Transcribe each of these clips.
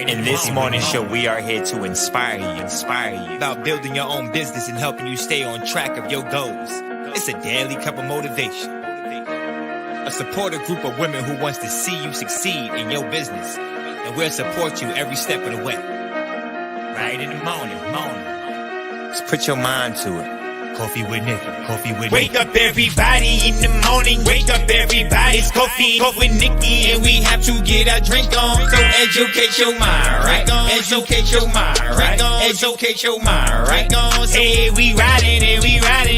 In this morning show, we are here to inspire you about building your own business and helping you stay on track of your goals. It's a daily cup of motivation. A supportive group of women who wants to see you succeed in your business, and we'll support you every step of the way. Right in the morning. Just put your mind to it. Coffee with Nikkie. Wake up everybody in the morning. Wake up everybody. It's coffee with Nikkie, and we have to get our drink on. So educate your mind, right? Educate your mind, right? Educate your mind, right? Hey, we riding,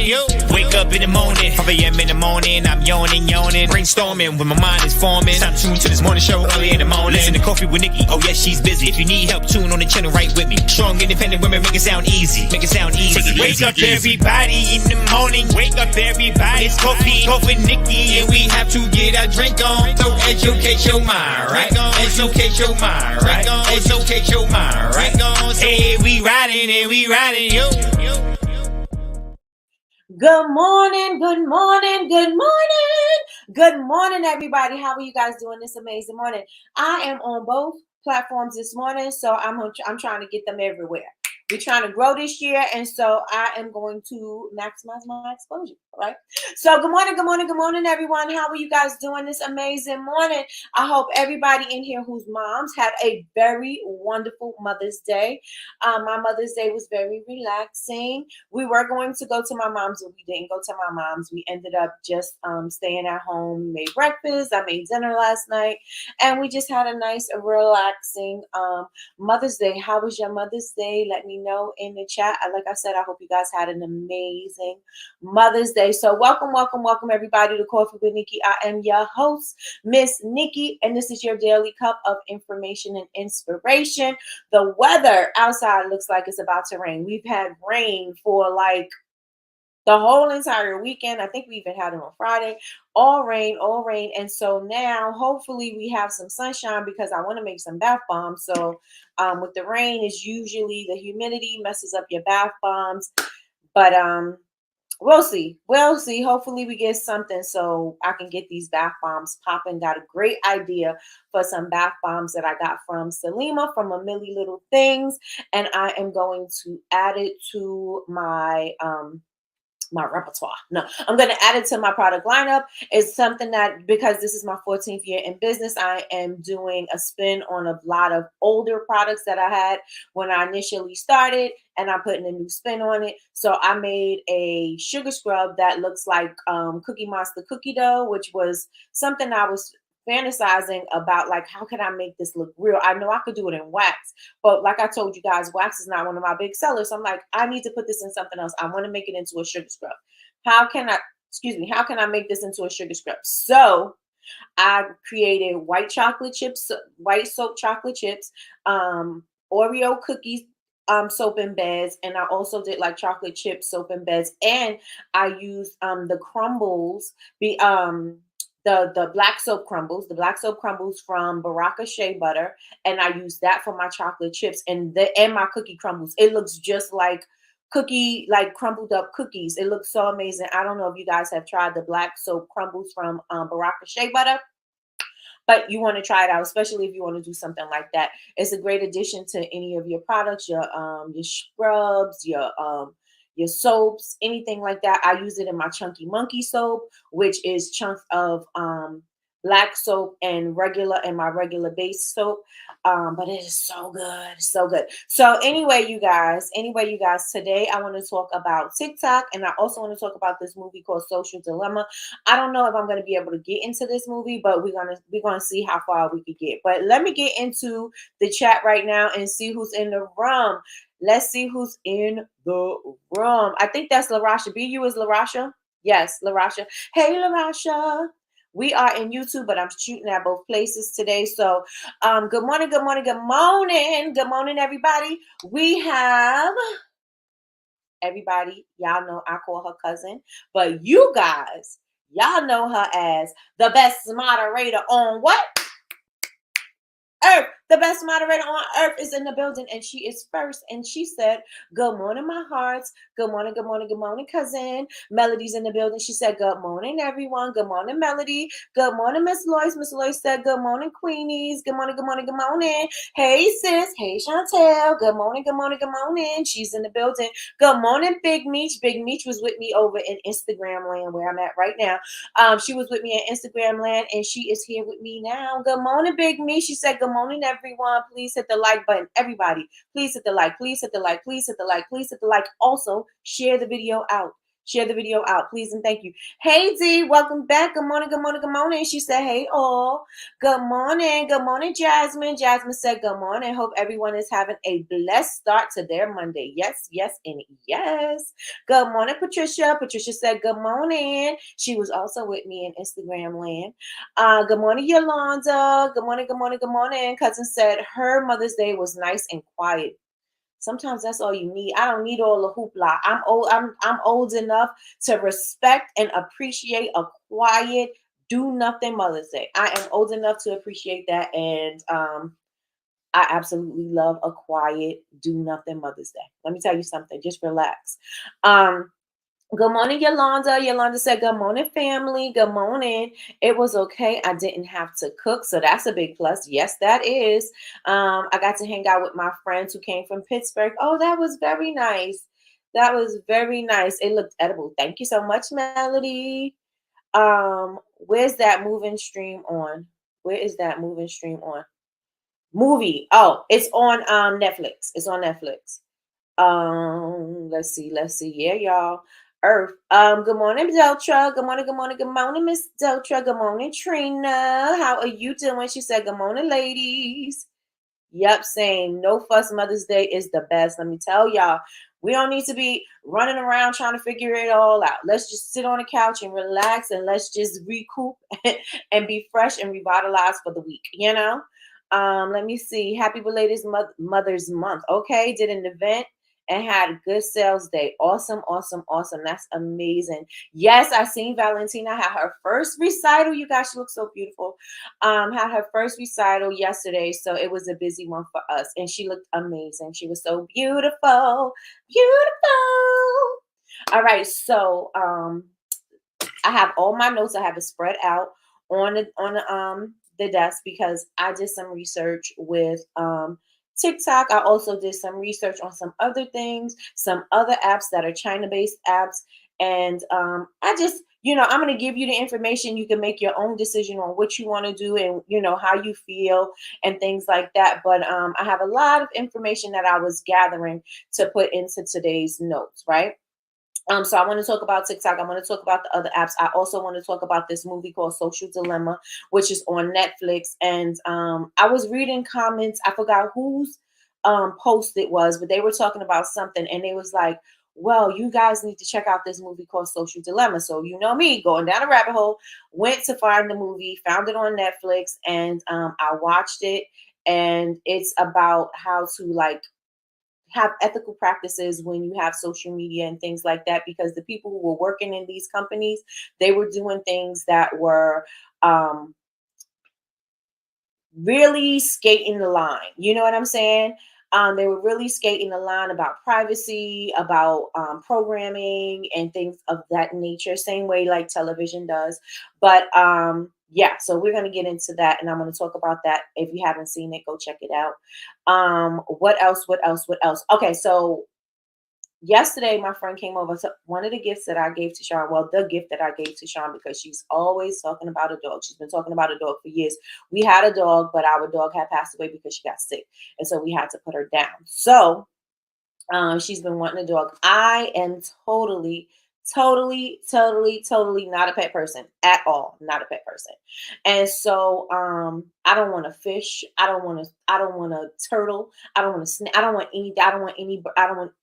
yo. Wake up in the morning, 5 a.m. in the morning. I'm yawning, brainstorming when my mind is forming. I'm tuned to this morning show early in the morning. Listen to Coffee with Nikkie. Oh yes, she's busy. If you need help, tune on the channel right with me. Strong, independent women, make it sound easy. Wake up everybody in the morning. Wake up everybody. It's coffee with Nikkie, and we have to get our drink on. So educate your mind, right? Educate your mind, right? Educate your mind, right? Hey, we riding, yo. Good morning, everybody. How are you guys doing this amazing morning? I am on both platforms this morning, so I'm trying to get them everywhere. We're trying to grow this year, and so I am going to maximize my exposure, right? So good morning, everyone. How are you guys doing this amazing morning? I hope everybody in here whose moms had a very wonderful Mother's Day. My Mother's Day was very relaxing. We were going to go to my mom's, but we didn't go to my mom's. We ended up just staying at home. We made breakfast. I made dinner last night, and we just had a nice, relaxing Mother's Day. How was your Mother's Day? Let me know in the chat. Like I said, I hope you guys had an amazing Mother's Day. So welcome everybody to Coffee with Nikkie. I am your host, Miss Nikkie, and this is your daily cup of information and inspiration. The weather outside looks like it's about to rain. We've had rain for like the whole entire weekend. I think we even had it on Friday. All rain. And so now hopefully we have some sunshine because I want to make some bath bombs. So with the rain, is usually the humidity messes up your bath bombs. But we'll see. Hopefully we get something so I can get these bath bombs popping. Got a great idea for some bath bombs that I got from Salima from A Milli Little Things. And I am going to add it to my repertoire. No, I'm going to add it to my product lineup. It's something that, because this is my 14th year in business, I am doing a spin on a lot of older products that I had when I initially started, and I'm putting a new spin on it. So I made a sugar scrub that looks like Cookie Monster cookie dough, which was something I was fantasizing about, like, how can I make this look real? I know I could do it in wax, but like I told you guys, wax is not one of my big sellers. So I'm like, I need to put this in something else. I want to make it into a sugar scrub. How can I make this into a sugar scrub? So I created white chocolate chips, white soap chocolate chips, Oreo cookies, soap and beds, and I also did like chocolate chip soap and beds, and I used the crumbles, the black soap crumbles, from Baraka Shea Butter, and I use that for my chocolate chips and my cookie crumbles. It looks just like crumbled up cookies. It looks so amazing. I don't know if you guys have tried the black soap crumbles from Baraka Shea Butter, but you want to try it out, especially if you want to do something like that. It's a great addition to any of your products, your scrubs, your soaps, anything like that. I use it in my Chunky Monkey soap, which is chunks of black soap and my regular base soap. But it is so good. So anyway, you guys, today I want to talk about TikTok, and I also want to talk about this movie called Social Dilemma. I don't know if I'm going to be able to get into this movie, but we're gonna see how far we could get. But let me get into the chat right now and see who's in the room. Let's see who's in the room. I think that's LaRasha. BU is LaRasha? Yes, LaRasha. Hey, LaRasha. We are in YouTube, but I'm shooting at both places today. So good morning, everybody. We have everybody. Y'all know I call her cousin, but you guys, y'all know her as the best moderator on what? Earth. The best moderator on earth is in the building, and she is first. And she said, "Good morning, my hearts. Good morning, good morning, good morning, cousin. Melody's in the building." She said, "Good morning, everyone. Good morning, Melody. Good morning, Miss Lois." Miss Lois said, "Good morning, Queenies. Good morning, good morning, good morning. Hey, sis. Hey, Chantel. Good morning, good morning, good morning." She's in the building. Good morning, Big Meech. Big Meech was with me over in Instagram land where I'm at right now. She was with me in Instagram land, and she is here with me now. Good morning, Big Me. She said, "Good morning, everyone. Please hit the like button. Everybody, please hit the like. Please hit the like. Please hit the like. Please hit the like. Also, share the video out. Share the video out, please, and thank you." Hey, D, welcome back. Good morning, good morning, good morning. She said, "Hey, all. Good morning. Good morning, Jasmine." Jasmine said, "Good morning. Hope everyone is having a blessed start to their Monday." Yes, yes, and yes. Good morning, Patricia. Patricia said, "Good morning." She was also with me in Instagram land. Good morning, Yolanda. Good morning, good morning, good morning. Cousin said her Mother's Day was nice and quiet. Sometimes that's all you need. I don't need all the hoopla. I'm old. I'm old enough to respect and appreciate a quiet, do nothing Mother's Day. I am old enough to appreciate that, and I absolutely love a quiet, do nothing Mother's Day. Let me tell you something. Just relax. Good morning, Yolanda. Yolanda said, "Good morning, family. Good morning. It was okay. I didn't have to cook. So that's a big plus." Yes, that is. I got to hang out with my friends who came from Pittsburgh. Oh, that was very nice. That was very nice. It looked edible. Thank you so much, Melody. Where's that moving stream on? Where is that moving stream on? Movie. Oh, it's on Netflix. It's on Netflix. Let's see. Yeah, y'all. Earth. Good morning, Deltra. Good morning, good morning, good morning, Miss Deltra. Good morning, Trina. How are you doing? She said, "Good morning, ladies." Yep, same. No fuss Mother's Day is the best. Let me tell y'all. We don't need to be running around trying to figure it all out. Let's just sit on the couch and relax, and let's just recoup and be fresh and revitalized for the week, you know? Let me see. Happy belated Mother's Month. Okay, did an event and had a good sales day. Awesome, awesome, awesome. That's amazing. Yes, I seen Valentina had her first recital. You guys, she looks so beautiful. Had her first recital yesterday, so it was a busy one for us, and she looked amazing. She was so beautiful, beautiful. All right, so I have all my notes. I have it spread out on the desk because I did some research with TikTok. I also did some research on some other things, some other apps that are China-based apps. And I just, I'm going to give you the information. You can make your own decision on what you want to do and, how you feel and things like that. But I have a lot of information that I was gathering to put into today's notes, right? So I want to talk about TikTok. I want to talk about the other apps. I also want to talk about this movie called Social Dilemma, which is on Netflix. And I was reading comments. I forgot whose post it was, but they were talking about something, and they was like, "Well, you guys need to check out this movie called Social Dilemma." So you know me, going down a rabbit hole, went to find the movie, found it on Netflix, and I watched it. And it's about how to have ethical practices when you have social media and things like that, because the people who were working in these companies, they were doing things that were really skating the line. You know what I'm saying? They were really skating the line about privacy, about programming and things of that nature, same way like television does. But yeah, so we're going to get into that, and I'm going to talk about that. If you haven't seen it, go check it out. What else? Okay, so yesterday my friend came over. So one of the gifts that I gave to Sean, well, the gift that I gave to Sean, because she's always talking about a dog. She's been talking about a dog for years. We had a dog, but our dog had passed away because she got sick, and so we had to put her down. So she's been wanting a dog. I am totally not a pet person at all. Not a pet person. And so I don't want a fish. I don't want a turtle. I don't want I don't want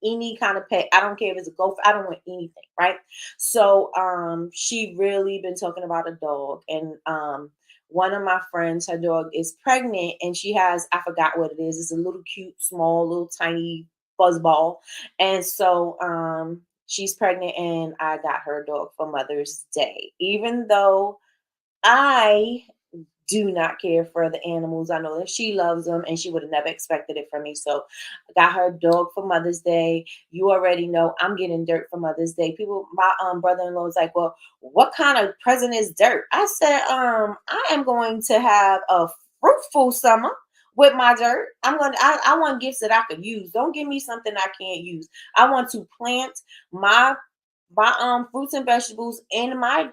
any kind of pet. I don't care if it's a gopher. I don't want anything, right? So she really been talking about a dog. And one of my friends, her dog is pregnant, and she has, I forgot what it is. It's a little cute, small, little tiny fuzzball. And so she's pregnant, and I got her dog for Mother's Day, even though I do not care for the animals. I know that she loves them and she would have never expected it from me. So I got her a dog for Mother's Day. You already know I'm getting dirt for Mother's Day. People, my brother-in-law was like, well, what kind of present is dirt? I said, I am going to have a fruitful summer with my dirt. I want gifts that I could use. Don't give me something I can't use. I want to plant my fruits and vegetables in my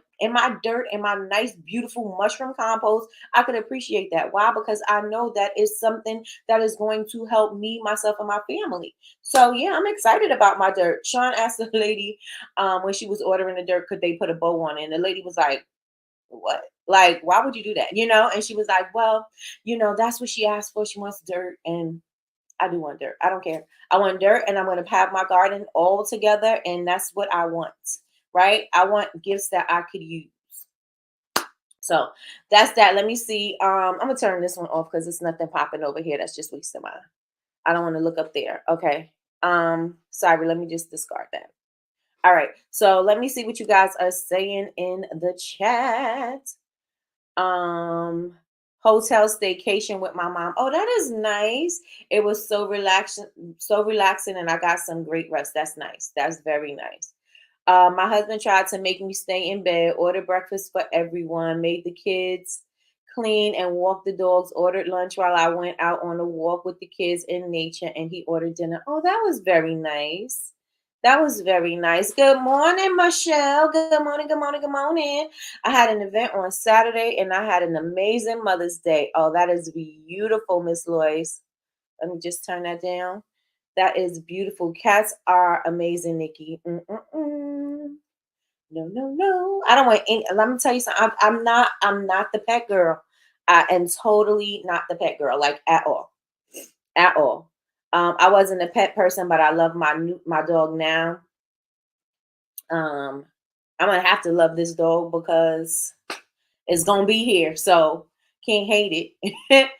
dirt, in my nice beautiful mushroom compost. I could appreciate that. Why? Because I know that is something that is going to help me, myself, and my family. So yeah, I'm excited about my dirt. Sean asked the lady when she was ordering the dirt, could they put a bow on it? And the lady was like, what? Like, why would you do that? And she was like, well, that's what she asked for. She wants dirt. And I do want dirt. I don't care. I want dirt, and I'm going to have my garden all together, and that's what I want, right? I want gifts that I could use. So that's that. Let me see. I'm going to turn this one off because it's nothing popping over here. That's just wasting my. I don't want to look up there. Okay. Sorry. Let me just discard that. All right. So let me see what you guys are saying in the chat. Hotel staycation with my mom. Oh, that is nice. It was so relaxing, and I got some great rest. That's nice. That's very nice. My husband tried to make me stay in bed, ordered breakfast for everyone, made the kids clean and walk the dogs, ordered lunch while I went out on a walk with the kids in nature, and he ordered dinner. Oh, that was very nice. That was very nice. Good morning, Michelle. Good morning, good morning, good morning. I had an event on Saturday and I had an amazing Mother's Day. Oh, that is beautiful, Miss Lois. Let me just turn that down. That is beautiful. Cats are amazing, Nikki. No, no, no. I don't want any. Let me tell you something. I'm not the pet girl. I am totally not the pet girl, like at all. At all. I wasn't a pet person, but I love my dog now. I'm gonna have to love this dog because it's gonna be here. So can't hate it.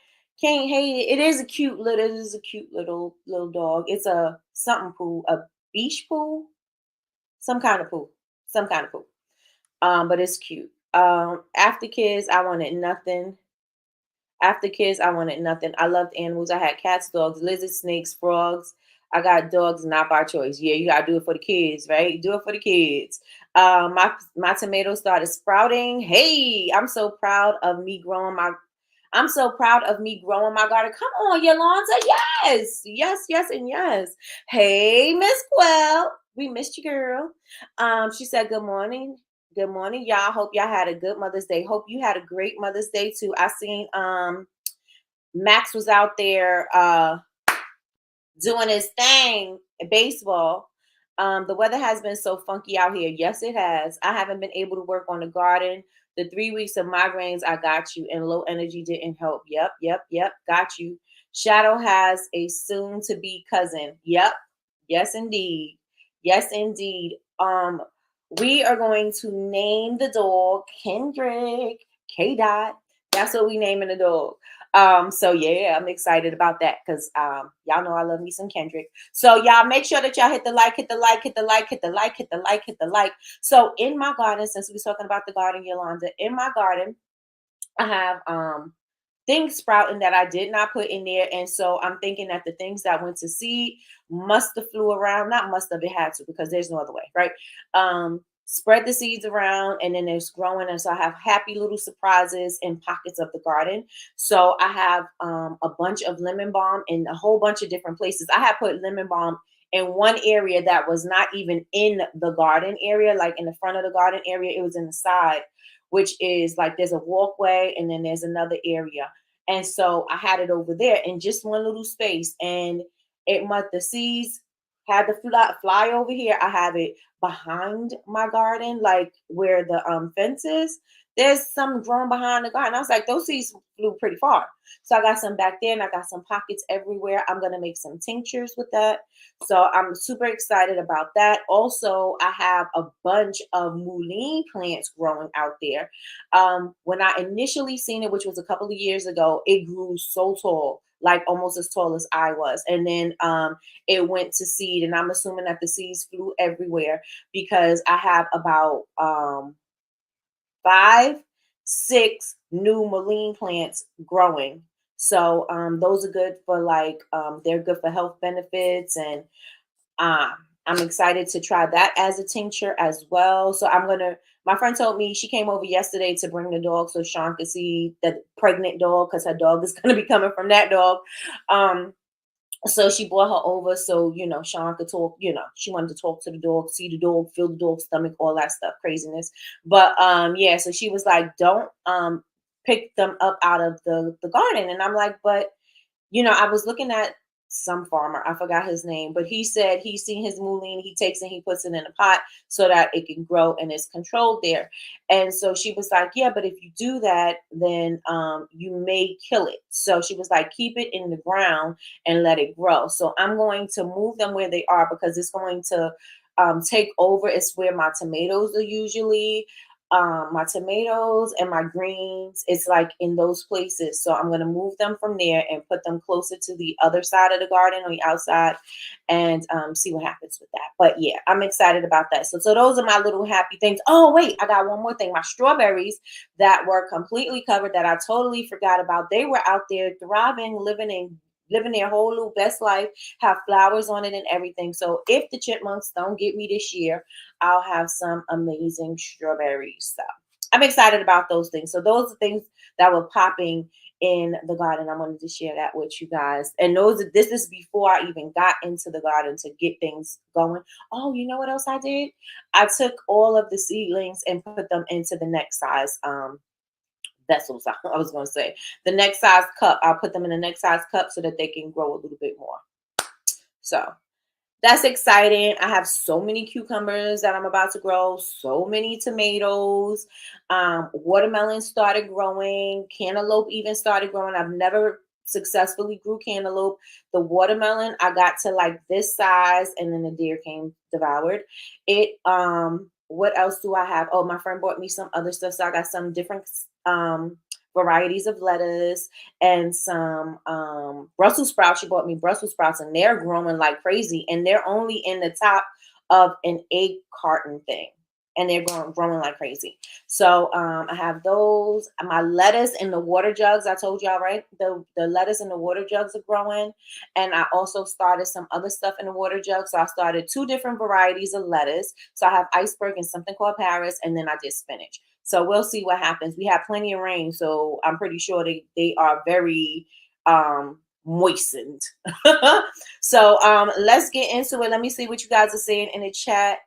Can't hate it. It is a cute little dog. It's a something pool, a beach pool, some kind of pool, some kind of pool. But it's cute. After kids, I wanted nothing. After kids, I wanted nothing. I loved animals. I had cats, dogs, lizards, snakes, frogs. I got dogs not by choice. Yeah, you gotta do it for the kids, right? Do it for the kids. My tomatoes started sprouting. Hey, I'm so proud of me growing my garden. Come on, Yolanda. Yes, yes, yes, and yes. Hey, Miss Quell. We missed you, girl. She said, good morning. Good morning, y'all. Hope y'all had a good Mother's Day. Hope you had a great Mother's Day too. I seen Max was out there doing his thing in baseball. The weather has been so funky out here. Yes, it has. I haven't been able to work on the garden. The 3 weeks of migraines, I got you, and low energy didn't help. Yep, yep, yep, got you. Shadow has a soon-to-be cousin. Yep, yes, indeed. Yes, indeed. We are going to name the dog Kendrick K. Dot. That's what we naming the dog. So yeah, I'm excited about that because y'all know I love me some Kendrick. So y'all make sure that y'all hit the like, hit the like, hit the like, hit the like, hit the like, hit the like. So in my garden, since we're talking about the garden, Yolanda, in my garden, I have things sprouting that I did not put in there. And so I'm thinking that the things that went to seed must have flew around. Not must have, it had to, because there's no other way, right? Spread the seeds around, and then it's growing. And so I have happy little surprises in pockets of the garden. So I have a bunch of lemon balm in a whole bunch of different places. I have put lemon balm in one area that was not even in the garden area, like in the front of the garden area. It was in the side, which is like there's a walkway and then there's another area. And so I had it over there in just one little space, and the seeds had to fly over here. I have it behind my garden, like where the fence is. There's some growing behind the garden. I was like, those seeds flew pretty far. So I got some back there, and I got some pockets everywhere. I'm going to make some tinctures with that. So I'm super excited about that. Also, I have a bunch of mullein plants growing out there. When I initially seen it, which was a couple of years ago, it grew so tall, like almost as tall as I was. And then it went to seed, and I'm assuming that the seeds flew everywhere because I have about 5 6 new mullein plants growing. So those are good for like they're good for health benefits, and um, I'm excited to try that as a tincture as well. So I'm gonna. My friend told me she came over yesterday to bring the dog so Sean could see the pregnant dog because her dog is gonna be coming from that dog. Um, so she brought her over so Sean could talk. She wanted to talk to the dog, see the dog, feel the dog's stomach, all that stuff, craziness. But yeah, so she was like, don't pick them up out of the garden, and I'm like, but I was looking at some farmer, I forgot his name, but he said he's seen his mullein, he takes it, he puts it in a pot so that it can grow and it's controlled there. And so she was like, yeah, but if you do that, then you may kill it. So she was like, keep it in the ground and let it grow. So I'm going to move them where they are because it's going to take over. It's where my tomatoes are usually my tomatoes and my greens. It's like in those places. So I'm going to move them from there and put them closer to the other side of the garden on the outside and see what happens with that. But yeah, I'm excited about that. So those are my little happy things. Oh, wait, I got one more thing. My strawberries that were completely covered that I totally forgot about. They were out there thriving, living their whole little best life, have flowers on it and everything. So if the chipmunks don't get me this year, I'll have some amazing strawberries. So I'm excited about those things. So those are things that were popping in the garden. I wanted to share that with you guys. And this is before I even got into the garden to get things going. Oh, you know what else I did? I took all of the seedlings and put them into the next size vessels. I was going to say the next size cup. I'll put them in the next size cup so that they can grow a little bit more. So that's exciting. I have so many cucumbers that I'm about to grow, so many tomatoes. Watermelon started growing. Cantaloupe even started growing. I've never successfully grew cantaloupe. The watermelon, I got to like this size and then the deer came, devoured it. What else do I have? Oh, my friend bought me some other stuff. So I got some different varieties of lettuce and some Brussels sprouts. She bought me Brussels sprouts and they're growing like crazy. And they're only in the top of an 8 carton thing. And they're growing like crazy. So I have those. My lettuce in the water jugs. I told y'all, right? The lettuce in the water jugs are growing. And I also started some other stuff in the water jug. So I started 2 different varieties of lettuce. So I have iceberg and something called Paris. And then I did spinach. So we'll see what happens. We have plenty of rain. So I'm pretty sure they are very moistened. So let's get into it. Let me see what you guys are saying in the chat.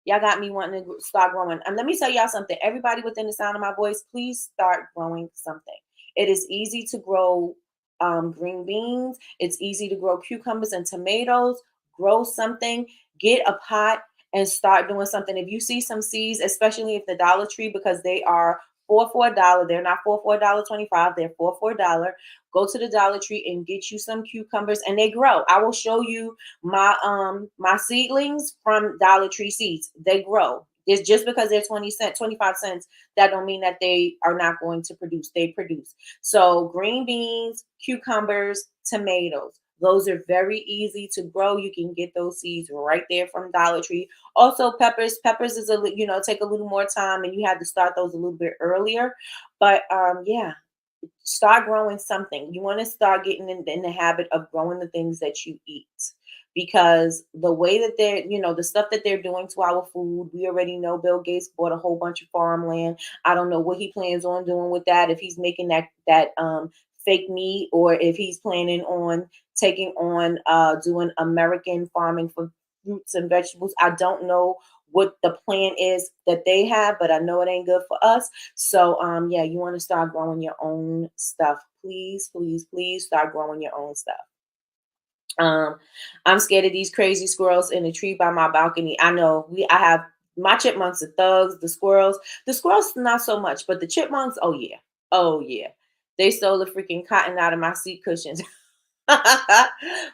Y'all got me wanting to start growing. And let me tell y'all something. Everybody within the sound of my voice, please start growing something. It is easy to grow green beans. It's easy to grow cucumbers and tomatoes. Grow something. Get a pot and start doing something. If you see some seeds, especially if the Dollar Tree, because they are 4 for $1. They're not 4 for $1.25. They're 4 for $1. Go to the Dollar Tree and get you some cucumbers, and they grow. I will show you my my seedlings from Dollar Tree seeds. They grow. It's just because they're 25 cents, that don't mean that they are not going to produce. They produce. So green beans, cucumbers, tomatoes. Those are very easy to grow. You can get those seeds right there from Dollar Tree. Also, peppers. Peppers is take a little more time, and you have to start those a little bit earlier. But yeah, start growing something. You want to start getting in the habit of growing the things that you eat, because the way that they're, the stuff that they're doing to our food, we already know Bill Gates bought a whole bunch of farmland. I don't know what he plans on doing with that, if he's making that fake meat, or if he's planning on taking on doing American farming for fruits and vegetables. I don't know what the plan is that they have, but I know it ain't good for us. So yeah, you want to start growing your own stuff. Please, please, please start growing your own stuff. I'm scared of these crazy squirrels in the tree by my balcony. I know I have my chipmunks are thugs. The squirrels not so much, but the chipmunks, oh yeah. They stole the freaking cotton out of my seat cushions.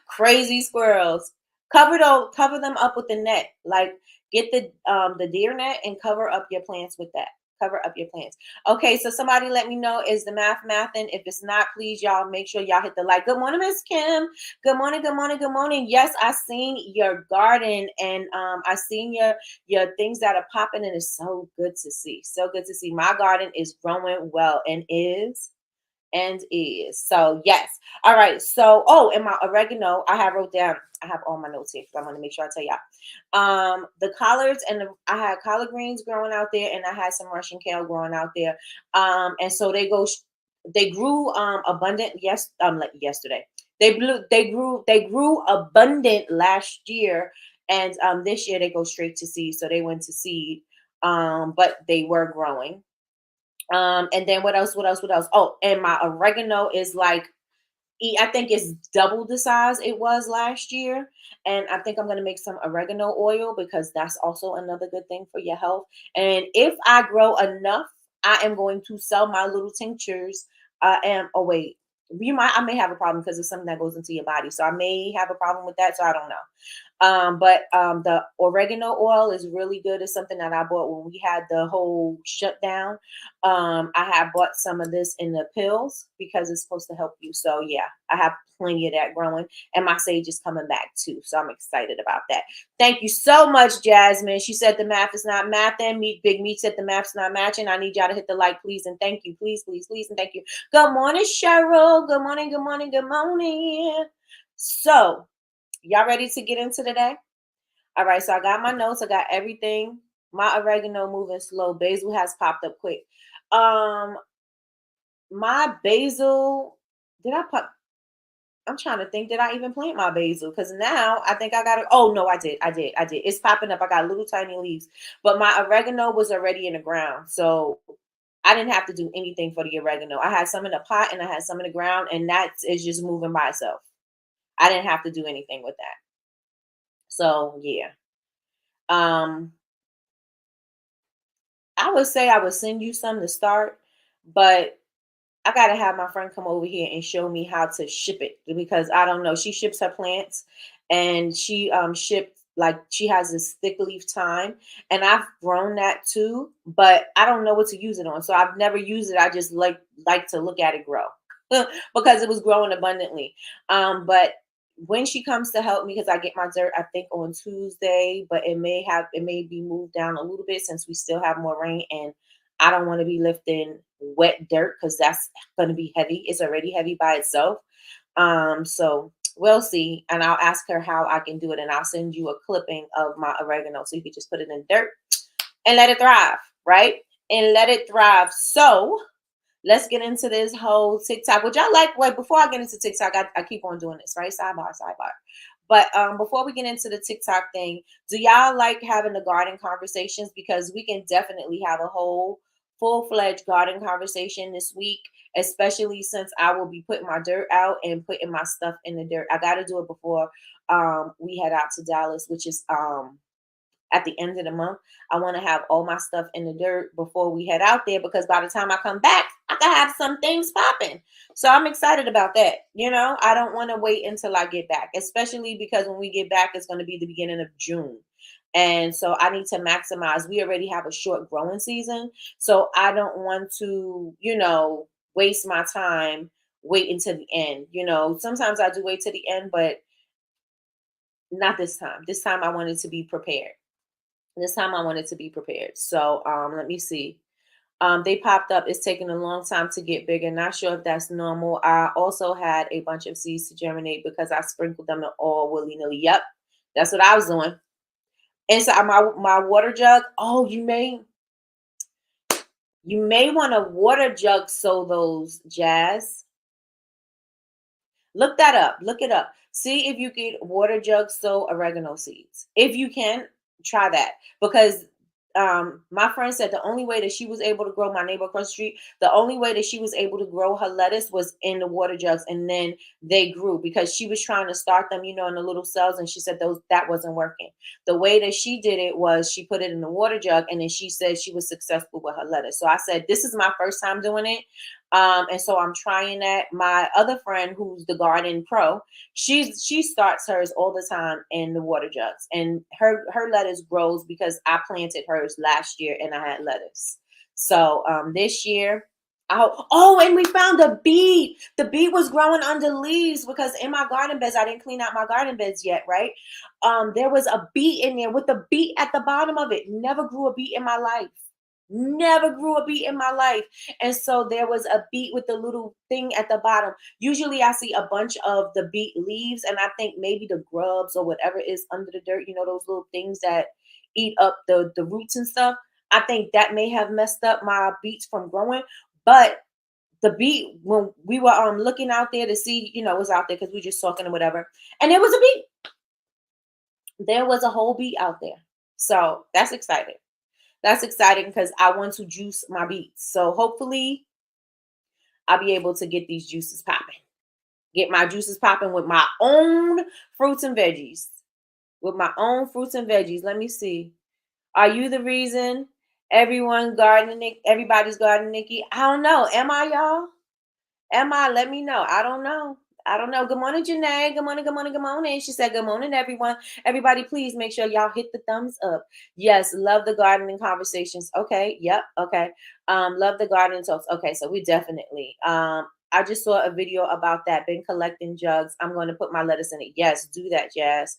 Crazy squirrels. Cover them up with the net. Like get the deer net and cover up your plants with that. Cover up your plants. Okay, so somebody let me know, is the mathing? If it's not, please, y'all, make sure y'all hit the like. Good morning, Miss Kim. Good morning, good morning, good morning. Yes, I seen your garden, and I seen your things that are popping, and it's so good to see. So good to see. My garden is growing well and is. So yes. All right. So and my oregano, I have wrote down. I have all my notes here because I want to make sure I tell y'all. The collards and I had collard greens growing out there, and I had some Russian kale growing out there. And so they grew abundant. Yes, like yesterday. They grew abundant last year, and this year they go straight to seed. So they went to seed, but they were growing. And then what else? Oh, and my oregano is like, I think it's double the size it was last year. And I think I'm going to make some oregano oil because that's also another good thing for your health. And if I grow enough, I am going to sell my little tinctures. Wait, I may have a problem because it's something that goes into your body. So I may have a problem with that. So I don't know. But the oregano oil is really good. It's something that I bought when we had the whole shutdown. I have bought some of this in the pills because it's supposed to help you. So yeah, I have plenty of that growing, and my sage is coming back too. So I'm excited about that. Thank you so much, Jasmine. She said the math is not mathing. Big Meat said the math's not matching. I need y'all to hit the like, please, and thank you. Please, please, please, and thank you. Good morning, Cheryl. Good morning, good morning, good morning. So y'all ready to get into the day? All right, so I got my notes. I got everything. My oregano moving slow. Basil has popped up quick. My basil, did I pop? I'm trying to think, did I even plant my basil? Because now I think I got it. Oh, no, I did. It's popping up. I got little tiny leaves. But my oregano was already in the ground. So I didn't have to do anything for the oregano. I had some in the pot and I had some in the ground. And that is just moving by itself. I didn't have to do anything with that. So, yeah. I would say I would send you some to start, but I gotta have my friend come over here and show me how to ship it because I don't know. She ships her plants, and she shipped, like, she has this thick leaf thyme, and I've grown that too, but I don't know what to use it on. So I've never used it. I just like to look at it grow because it was growing abundantly. But when she comes to help me, because I get my dirt, I think on Tuesday, but it may be moved down a little bit since we still have more rain, and I don't want to be lifting wet dirt because that's going to be heavy. It's already heavy by itself. So we'll see, and I'll ask her how I can do it, and I'll send you a clipping of my oregano so you can just put it in dirt and let it thrive, right? And let it thrive. So let's get into this whole TikTok. Would y'all like, wait, before I get into TikTok, I keep on doing this, right? Sidebar. But before we get into the TikTok thing, do y'all like having the garden conversations? Because we can definitely have a whole full-fledged garden conversation this week, especially since I will be putting my dirt out and putting my stuff in the dirt. I got to do it before we head out to Dallas, which is at the end of the month. I want to have all my stuff in the dirt before we head out there, because by the time I come back, I can have some things popping. So I'm excited about that. You know, I don't want to wait until I get back, especially because when we get back, it's going to be the beginning of June. And so I need to maximize. We already have a short growing season. So I don't want to, waste my time waiting to the end. Sometimes I do wait to the end, but not this time. This time I wanted to be prepared. So let me see. They popped up. It's taking a long time to get bigger. Not sure if that's normal. I also had a bunch of seeds to germinate because I sprinkled them all willy-nilly. Yep, that's what I was doing. Inside my water jug. Oh, you may want a water jug sow those, Jazz. Look that up. Look it up. See if you can water jug sow oregano seeds. If you can, try that, because my friend said the only way that she was able to grow, my neighbor across the street, the only way that she was able to grow her lettuce was in the water jugs, and then they grew because she was trying to start them, in the little cells, and she said that wasn't working. The way that she did it was she put it in the water jug, and then she said she was successful with her lettuce. So I said, this is my first time doing it. And so I'm trying that. My other friend, who's the garden pro, she starts hers all the time in the water jugs, and her lettuce grows because I planted hers last year and I had lettuce. So this year, oh, and we found a beet. The beet was growing under leaves because in my garden beds, I didn't clean out my garden beds yet, right? There was a beet in there with the beet at the bottom of it. Never grew a beet in my life. Never grew a beet in my life. And so there was a beet with the little thing at the bottom. Usually I see a bunch of the beet leaves, and I think maybe the grubs or whatever is under the dirt, those little things that eat up the roots and stuff. I think that may have messed up my beets from growing. But the beet, when we were looking out there to see, it was out there because we just talking or whatever, and there was a beet. There was a whole beet out there. So that's exciting. That's exciting because I want to juice my beets. So hopefully I'll be able to get these juices popping. Get my juices popping with my own fruits and veggies. With my own fruits and veggies. Let me see. Are you the reason everybody's gardening, Nikki? I don't know. Am I, y'all? Am I? Let me know. I don't know. I don't know. Good morning, Janae. Good morning, good morning, good morning. She said, good morning, everyone. Everybody, please make sure y'all hit the thumbs up. Yes, love the gardening conversations. Okay, yep, okay. Love the gardening talks. Okay, so we definitely. I just saw a video about that. Been collecting jugs. I'm going to put my lettuce in it. Yes, do that, Jazz.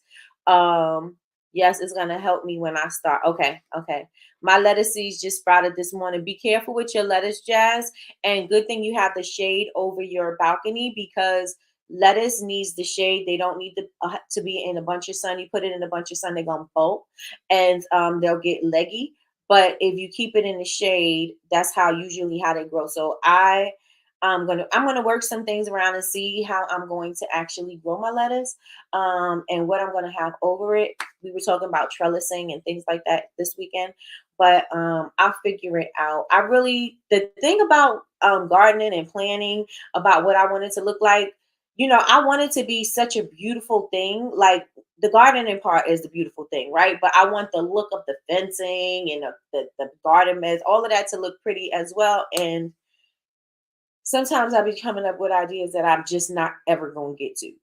Yes, it's going to help me when I start. Okay, okay. My lettuce seeds just sprouted this morning. Be careful with your lettuce, Jazz. And good thing you have the shade over your balcony because lettuce needs the shade. They don't need to be in a bunch of sun. You put it in a bunch of sun, they're going to bolt and they'll get leggy. But if you keep it in the shade, that's usually how they grow. So I'm gonna work some things around and see how I'm going to actually grow my lettuce and what I'm gonna have over it. We were talking about trellising and things like that this weekend, but I'll figure it out. The thing about gardening and planning about what I want it to look like, I want it to be such a beautiful thing. Like the gardening part is the beautiful thing, right? But I want the look of the fencing and the garden beds, all of that to look pretty as well. And sometimes I'll be coming up with ideas that I'm just not ever going to get to.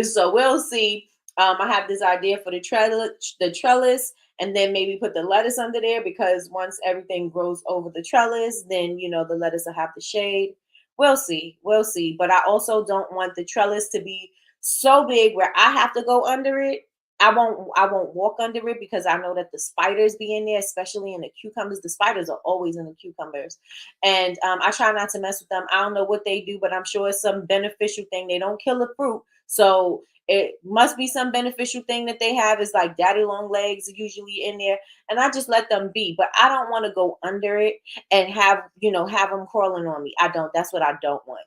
So we'll see. I have this idea for the trellis, and then maybe put the lettuce under there because once everything grows over the trellis, then the lettuce will have the shade. We'll see. We'll see. But I also don't want the trellis to be so big where I have to go under it. I won't walk under it because I know that the spiders be in there, especially in the cucumbers. The spiders are always in the cucumbers. And I try not to mess with them. I don't know what they do, but I'm sure it's some beneficial thing. They don't kill the fruit. So it must be some beneficial thing that they have. Is like daddy long legs usually in there. And I just let them be. But I don't want to go under it and have them crawling on me. I don't. That's what I don't want,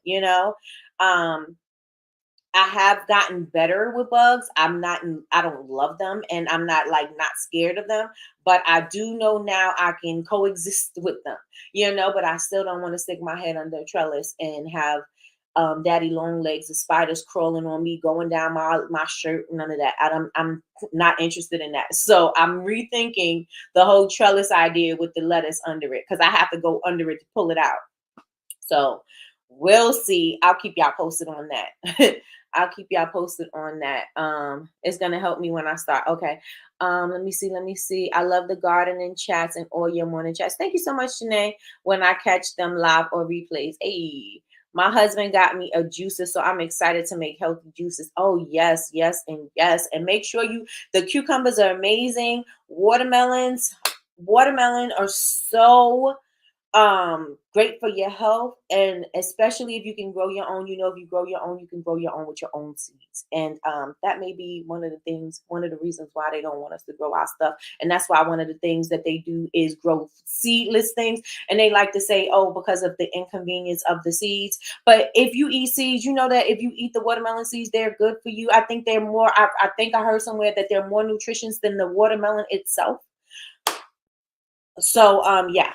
I have gotten better with bugs. I don't love them and I'm not scared of them, but I do know now I can coexist with them, but I still don't want to stick my head under a trellis and have daddy long legs, the spiders crawling on me, going down my shirt, none of that. I'm not interested in that. So I'm rethinking the whole trellis idea with the lettuce under it because I have to go under it to pull it out. So we'll see. I'll keep y'all posted on that. I'll keep y'all posted on that. It's gonna help me when I start. Okay. Let me see. I love the gardening chats and all your morning chats. Thank you so much, Janae. When I catch them live or replays. Hey, my husband got me a juicer, so I'm excited to make healthy juices. Oh, yes, yes, and yes. And make sure the cucumbers are amazing. Watermelon are so great for your health, and especially if you can grow your own. If you grow your own, you can grow your own with your own seeds, and that may be one of the reasons why they don't want us to grow our stuff. And that's why one of the things that they do is grow seedless things, and they like to say, oh, because of the inconvenience of the seeds. But if you eat seeds, that if you eat the watermelon seeds, they're good for you. I think they're more, I think I heard somewhere that they're more nutritious than the watermelon itself. So yeah,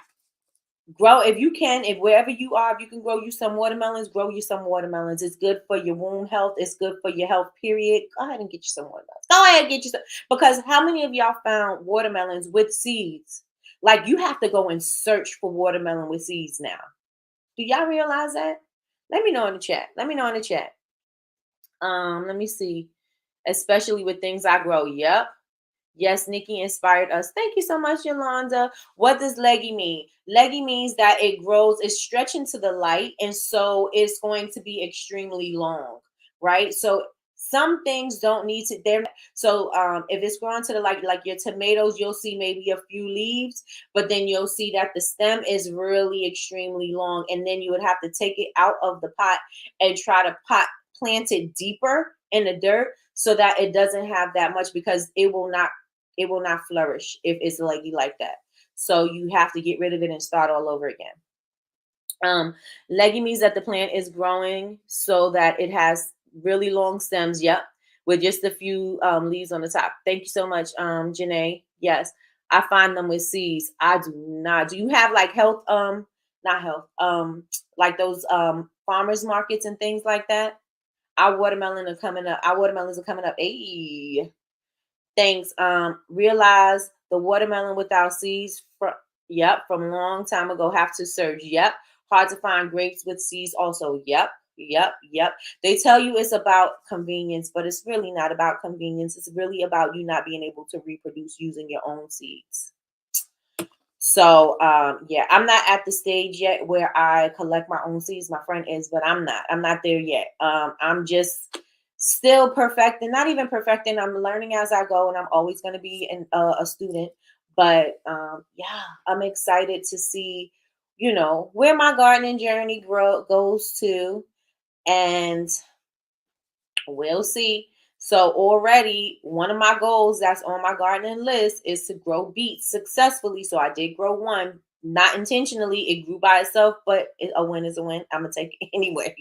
grow if you can. If wherever you are, if you can grow you some watermelons, grow you some watermelons. It's good for your womb health. It's good for your health, period. Go ahead and get you some watermelons. Go ahead and get you some. Because how many of y'all found watermelons with seeds? Like you have to go and search for watermelon with seeds now. Do y'all realize that? Let me know in the chat. Let me see. Especially with things I grow. Yep. Yes, Nikki inspired us. Thank you so much, Yolanda. What does leggy mean? Leggy means that it grows, it's stretching to the light, and so it's going to be extremely long, right? So some things don't need to they're so if it's growing to the light, like your tomatoes, you'll see maybe a few leaves, but then you'll see that the stem is really extremely long, and then you would have to take it out of the pot and try to plant it deeper in the dirt so that it doesn't have that much, because it will not flourish if it's leggy like that. So you have to get rid of it and start all over again. Leggy means that the plant is growing so that it has really long stems. Yep, with just a few leaves on the top. Thank you so much, Janae. Yes, I find them with seeds. I do not. Do you have like health? Not health. Like those farmers markets and things like that. Our watermelon are coming up. Our watermelons are coming up. Hey, thanks. Realize the watermelon without seeds. Yep, from a long time ago. Have to search. Yep. Hard to find grapes with seeds. Also. Yep. Yep. Yep. They tell you it's about convenience, but it's really not about convenience. It's really about you not being able to reproduce using your own seeds. So yeah, I'm not at the stage yet where I collect my own seeds. My friend is, but I'm not. I'm not there yet. I'm just still perfecting, not even perfecting. I'm learning as I go, and I'm always going to be a student. But yeah, I'm excited to see, where my gardening journey goes to, and we'll see. So already one of my goals that's on my gardening list is to grow beets successfully. So I did grow one, not intentionally. It grew by itself, but a win is a win. I'm gonna take it anyway.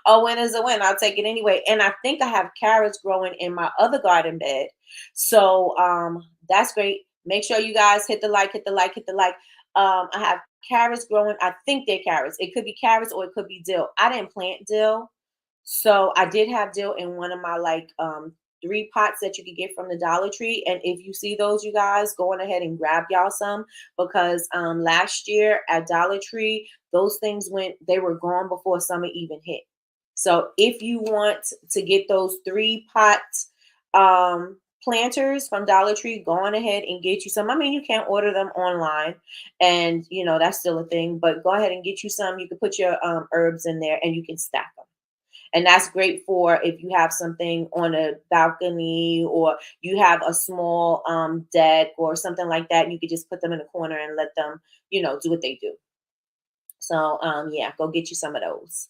A win is a win. I'll take it anyway. And I think I have carrots growing in my other garden bed. So that's great. Make sure you guys hit the like, hit the like, hit the like. I have carrots growing. I think they're carrots. It could be carrots or it could be dill. I didn't plant dill. So I did have dill in one of my like 3 pots that you could get from the Dollar Tree. And if you see those, you guys, go on ahead and grab y'all some, because last year at Dollar Tree, those things they were gone before summer even hit. So if you want to get those 3 pot planters from Dollar Tree, go on ahead and get you some. I mean, you can't order them online, and that's still a thing, but go ahead and get you some. You can put your herbs in there and you can stack them. And that's great for if you have something on a balcony, or you have a small deck or something like that. You could just put them in a corner and let them, do what they do. So yeah, go get you some of those.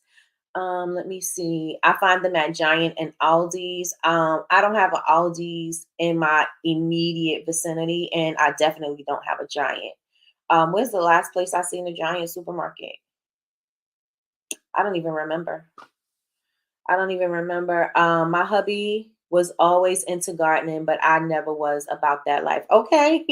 Let me see. I find them at Giant and Aldi's. I don't have an Aldi's in my immediate vicinity, and I definitely don't have a Giant. Where's the last place I seen a Giant supermarket? I don't even remember. My hubby was always into gardening, but I never was about that life. Okay.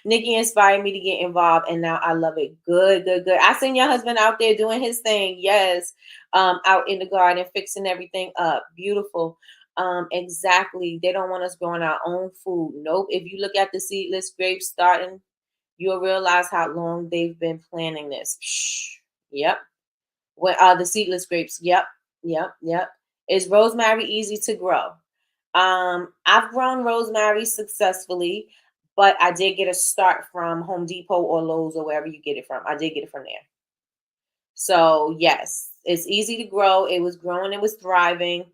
Nikki inspired me to get involved, and now I love it. Good, good, good. I seen your husband out there doing his thing. Yes. Out in the garden, fixing everything up. Beautiful. Exactly. They don't want us growing our own food. Nope. If you look at the seedless grapes starting, you'll realize how long they've been planning this. Yep. The seedless grapes. Yep. Yep. Yep. Is rosemary easy to grow? I've grown rosemary successfully, but I did get a start from Home Depot or Lowe's or wherever you get it from. I did get it from there. So yes, it's easy to grow. It was growing, it was thriving.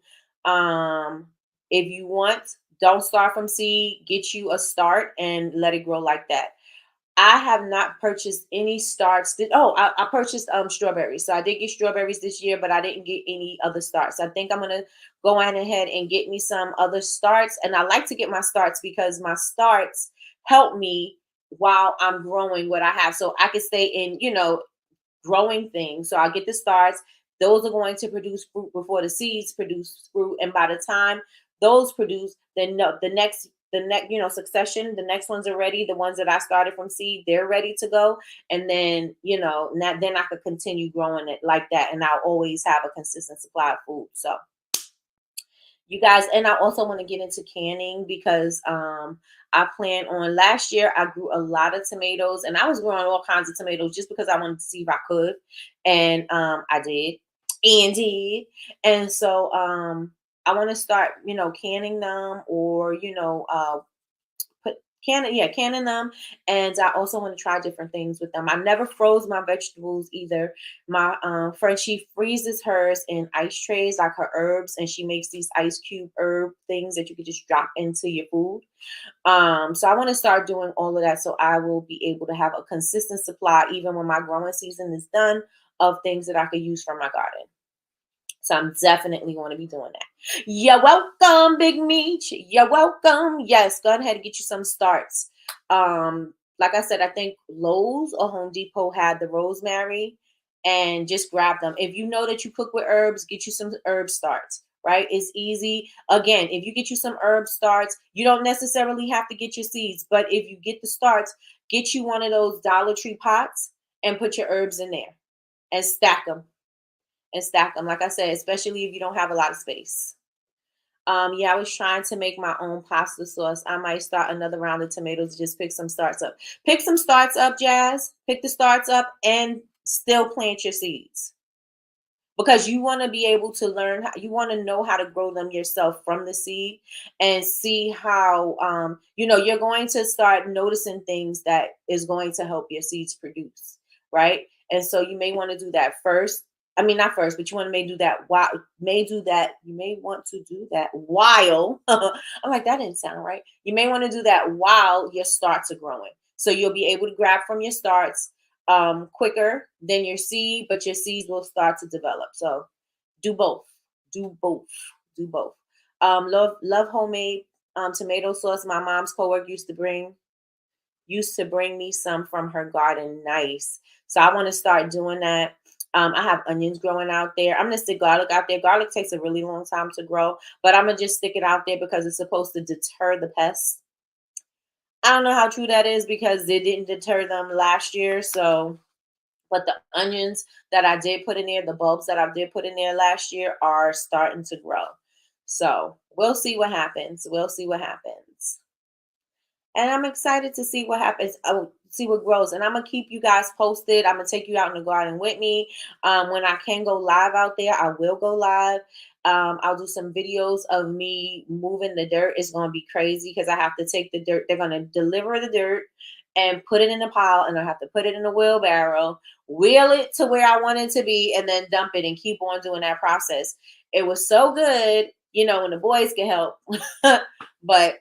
If you want, don't start from seed, get you a start and let it grow like that. I have not purchased any starts. I purchased strawberries. So I did get strawberries this year, but I didn't get any other starts. I think I'm gonna go on ahead and get me some other starts. And I like to get my starts because my starts help me while I'm growing what I have. So I can stay in, growing things. So I'll get the starts. Those are going to produce fruit before the seeds produce fruit. And by the time those produce, then no, the next succession, the next ones are ready. The ones that I started from seed, they're ready to go. And then then I could continue growing it like that, and I'll always have a consistent supply of food. So you guys, and I also want to get into canning because I plan on, last year I grew a lot of tomatoes, and I was growing all kinds of tomatoes just because I wanted to see if I could, and I did. And so I want to start canning them, or put canning them. And I also want to try different things with them. I never froze my vegetables either. My friend, she freezes hers in ice trays, like her herbs, and she makes these ice cube herb things that you could just drop into your food. So I want to start doing all of that so I will be able to have a consistent supply even when my growing season is done of things that I could use from my garden. So I'm definitely going to be doing that. You're welcome, Big Meech. You're welcome. Yes, go ahead and get you some starts. Like I said, I think Lowe's or Home Depot had the rosemary, and just grab them. If you know that you cook with herbs, get you some herb starts, right? It's easy. Again, if you get you some herb starts, you don't necessarily have to get your seeds, but if you get the starts, get you one of those Dollar Tree pots and put your herbs in there and stack them. Like I said, especially if you don't have a lot of space. Yeah, I was trying to make my own pasta sauce. I might start another round of tomatoes, just pick some starts up. Pick some starts up, Jazz. Pick the starts up and still plant your seeds. Because you want to be able to learn, you want to know how to grow them yourself from the seed and see how, you're going to start noticing things that is going to help your seeds produce, right? And so you may want to do that first. I mean, not first, but you want to may do that while you may want to do that while I'm like, that didn't sound right. You may want to do that while your starts are growing. So you'll be able to grab from your starts quicker than your seed, but your seeds will start to develop. So do both. Love homemade tomato sauce. My mom's coworker used to bring me some from her garden. Nice. So I want to start doing that. I have onions growing out there. I'm going to stick garlic out there. Garlic takes a really long time to grow, but I'm going to just stick it out there because it's supposed to deter the pests. I don't know how true that is because they didn't deter them last year. So, but the onions that I did put in there, the bulbs that I did put in there last year are starting to grow. So we'll see what happens. And I'm excited to see what happens. See what grows. And I'm going to keep you guys posted. I'm going to take you out in the garden with me. When I can go live out there, I will go live. I'll do some videos of me moving the dirt. It's going to be crazy because I have to take the dirt. They're going to deliver the dirt and put it in a pile, and I have to put it in a wheelbarrow, wheel it to where I want it to be, and then dump it and keep on doing that process. It was so good, when the boys can help. But,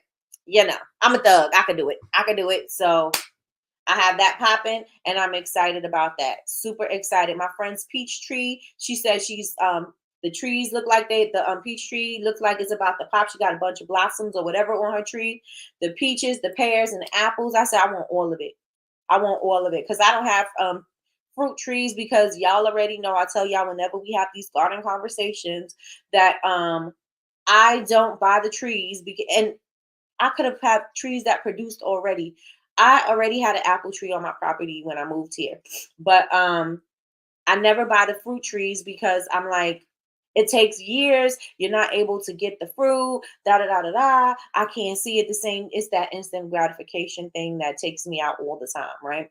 I'm a thug. I can do it. So I have that popping, and I'm excited about that. Super excited. My friend's peach tree, she said she's the trees look like the peach tree looks like it's about to pop. She got a bunch of blossoms or whatever on her tree. The peaches, the pears, and the apples. I said I want all of it. Because I don't have fruit trees, because y'all already know, I tell y'all whenever we have these garden conversations that I don't buy the trees and I could have had trees that produced already. I already had an apple tree on my property when I moved here, but I never buy the fruit trees because I'm like, it takes years. You're not able to get the fruit. I can't see it the same. It's that instant gratification thing that takes me out all the time, right?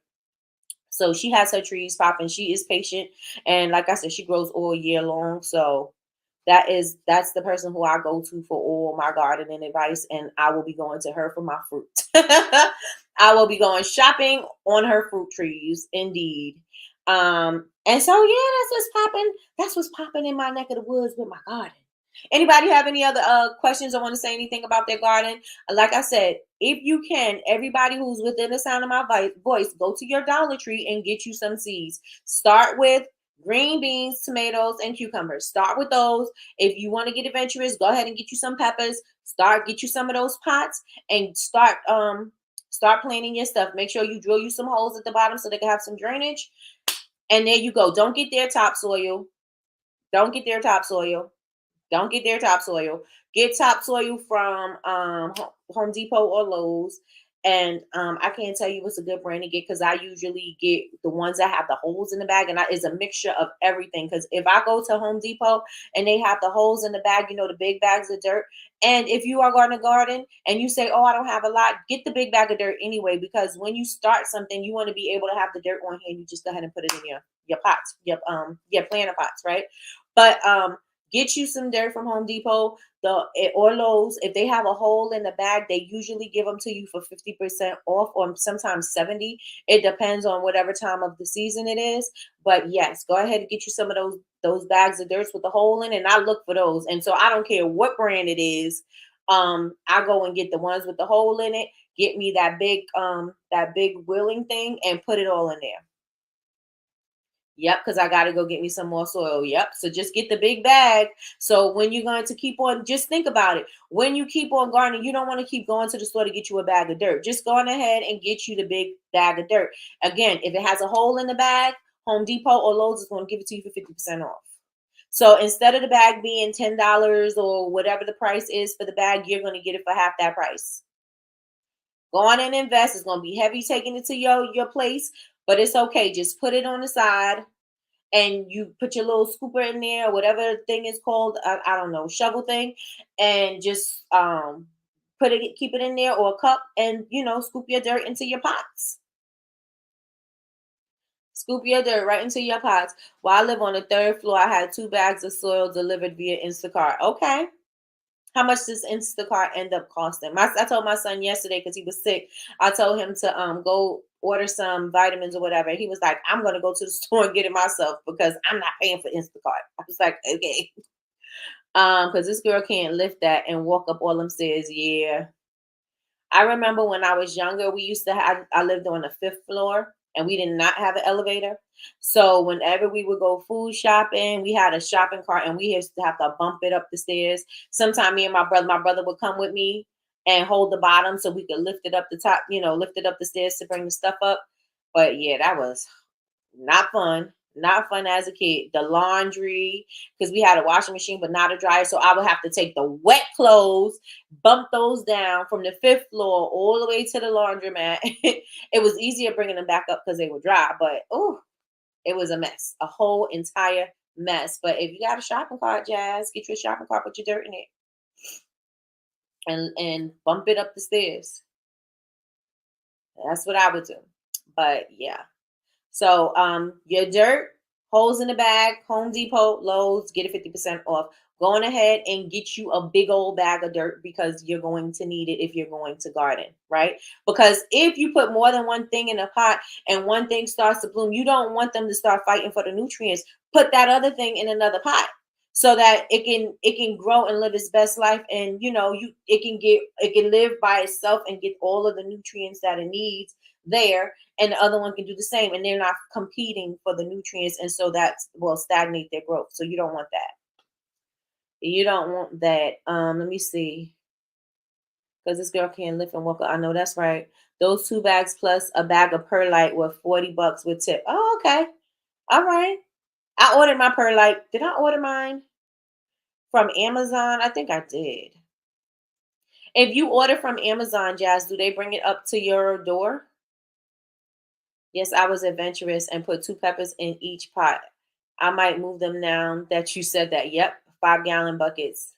So she has her trees popping. She is patient, and like I said, she grows all year long. So that's the person who I go to for all my gardening advice, and I will be going to her for my fruit. I will be going shopping on her fruit trees, indeed. And so that's what's popping in my neck of the woods with my garden. Anybody have any other questions or want to say anything about their garden? Like I said, if you can, everybody who's within the sound of my voice, go to your Dollar Tree and get you some seeds. Start with green beans, tomatoes, and cucumbers. Start with those. If you want to get adventurous, go ahead and get you some peppers. Get you some of those pots and start planting your stuff. Make sure you drill you some holes at the bottom so they can have some drainage. And there you go. Don't get their topsoil. Get topsoil from Home Depot or Lowe's. And I can't tell you what's a good brand to get, because I usually get the ones that have the holes in the bag, and it's a mixture of everything. Because if I go to Home Depot and they have the holes in the bag, the big bags of dirt. And if you are going to garden and you say, oh, I don't have a lot, get the big bag of dirt anyway, because when you start something, you want to be able to have the dirt on hand. You just go ahead and put it in your pots, your planter pots, right? But Get you some dirt from Home Depot or Lowe's. If they have a hole in the bag, they usually give them to you for 50% off, or sometimes 70. It depends on whatever time of the season it is. But yes, go ahead and get you some of those bags of dirts with the hole in it, and I look for those. And so I don't care what brand it is. I go and get the ones with the hole in it. Get me that big wheeling thing and put it all in there. Yep, because I got to go get me some more soil. Yep. So just get the big bag. So when you're going to keep on, just think about it. When you keep on gardening, you don't want to keep going to the store to get you a bag of dirt. Just go on ahead and get you the big bag of dirt. Again, if it has a hole in the bag, Home Depot or Lowe's is going to give it to you for 50% off. So instead of the bag being $10 or whatever the price is for the bag, you're going to get it for half that price. Go on and invest. It's going to be heavy taking it to your place, but it's okay. Just put it on the side and you put your little scooper in there, or whatever thing is called. I don't know, shovel thing, and just keep it in there, or a cup, and scoop your dirt into your pots. Scoop your dirt right into your pots. While I live on the 3rd floor, I had 2 bags of soil delivered via Instacart. Okay. How much does Instacart end up costing? I told my son yesterday, because he was sick, I told him to go order some vitamins or whatever. He was like, I'm going to go to the store and get it myself because I'm not paying for Instacart. I was like, okay. Because this girl can't lift that and walk up all them stairs. Yeah. I remember when I was younger, I lived on the 5th floor and we did not have an elevator. So whenever we would go food shopping, we had a shopping cart and we used to have to bump it up the stairs. Sometimes me and my brother would come with me and hold the bottom so we could lift it up the top, lift it up the stairs to bring the stuff up. But yeah, that was not fun. Not fun as a kid. The laundry, because we had a washing machine, but not a dryer. So I would have to take the wet clothes, bump those down from the 5th floor all the way to the laundromat. It was easier bringing them back up because they were dry, but it was a mess, a whole entire mess. But if you got a shopping cart, Jazz, get you a shopping cart, put your dirt in it, and bump it up the stairs. That's what I would do. But yeah. So your dirt, holes in the bag, Home Depot, Lowe's, get it 50% off. Go on ahead and get you a big old bag of dirt because you're going to need it if you're going to garden, right? Because if you put more than one thing in a pot and one thing starts to bloom, you don't want them to start fighting for the nutrients. Put that other thing in another pot so that it can grow and live its best life, and it can live by itself and get all of the nutrients that it needs there, and the other one can do the same, and they're not competing for the nutrients, and so that will stagnate their growth. So you don't want that. You don't want that. Let me see, because this girl can't lift and walk. I know that's right. Those 2 bags plus a bag of perlite were $40 with tip. Oh, okay. All right. I ordered my perlite. Did I order mine from Amazon? I think I did. If you order from Amazon, Jazz, do they bring it up to your door? Yes, I was adventurous and put 2 peppers in each pot. I might move them now that you said that. Yep, 5-gallon buckets.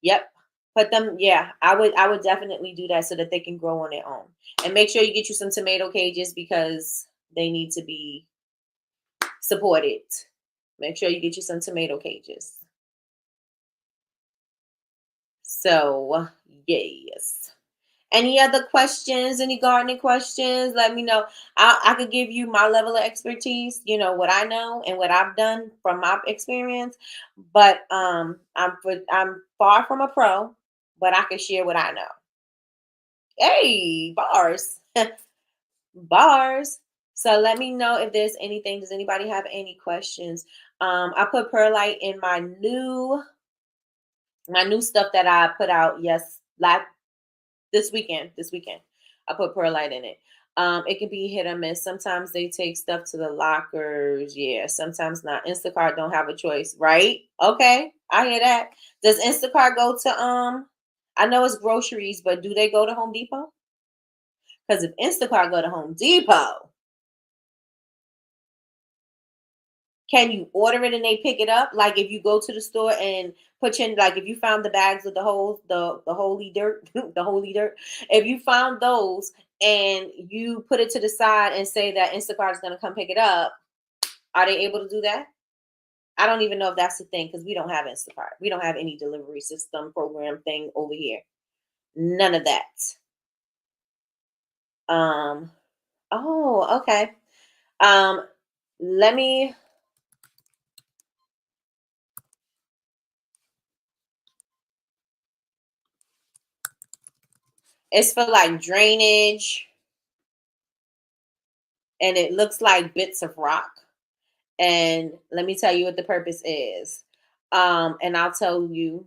Yep, put them. Yeah, I would definitely do that so that they can grow on their own. And make sure you get you some tomato cages because they need to be supported. Make sure you get you some tomato cages. So yes. Any other questions? Any gardening questions? Let me know. I could give you my level of expertise, what I know and what I've done from my experience. But I'm far from a pro, but I can share what I know. Hey, bars. Bars. So let me know if there's anything. Does anybody have any questions? I put perlite in my new stuff that I put out this weekend. I put perlite in it. It can be hit or miss. Sometimes they take stuff to the lockers. Yeah, sometimes not. Instacart don't have a choice, right? Okay, I hear that. Does Instacart go to I know it's groceries, but do they go to Home Depot? Because if Instacart go to Home Depot, can you order it and they pick it up? Like if you go to the store and put in, like if you found the bags with the holy dirt, the holy dirt, if you found those and you put it to the side and say that Instacart is going to come pick it up, are they able to do that? I don't even know if that's the thing because we don't have Instacart. We don't have any delivery system program thing over here. None of that. Oh, okay. Um, let me it's for like drainage and it looks like bits of rock. And let me tell you what the purpose is. And I'll tell you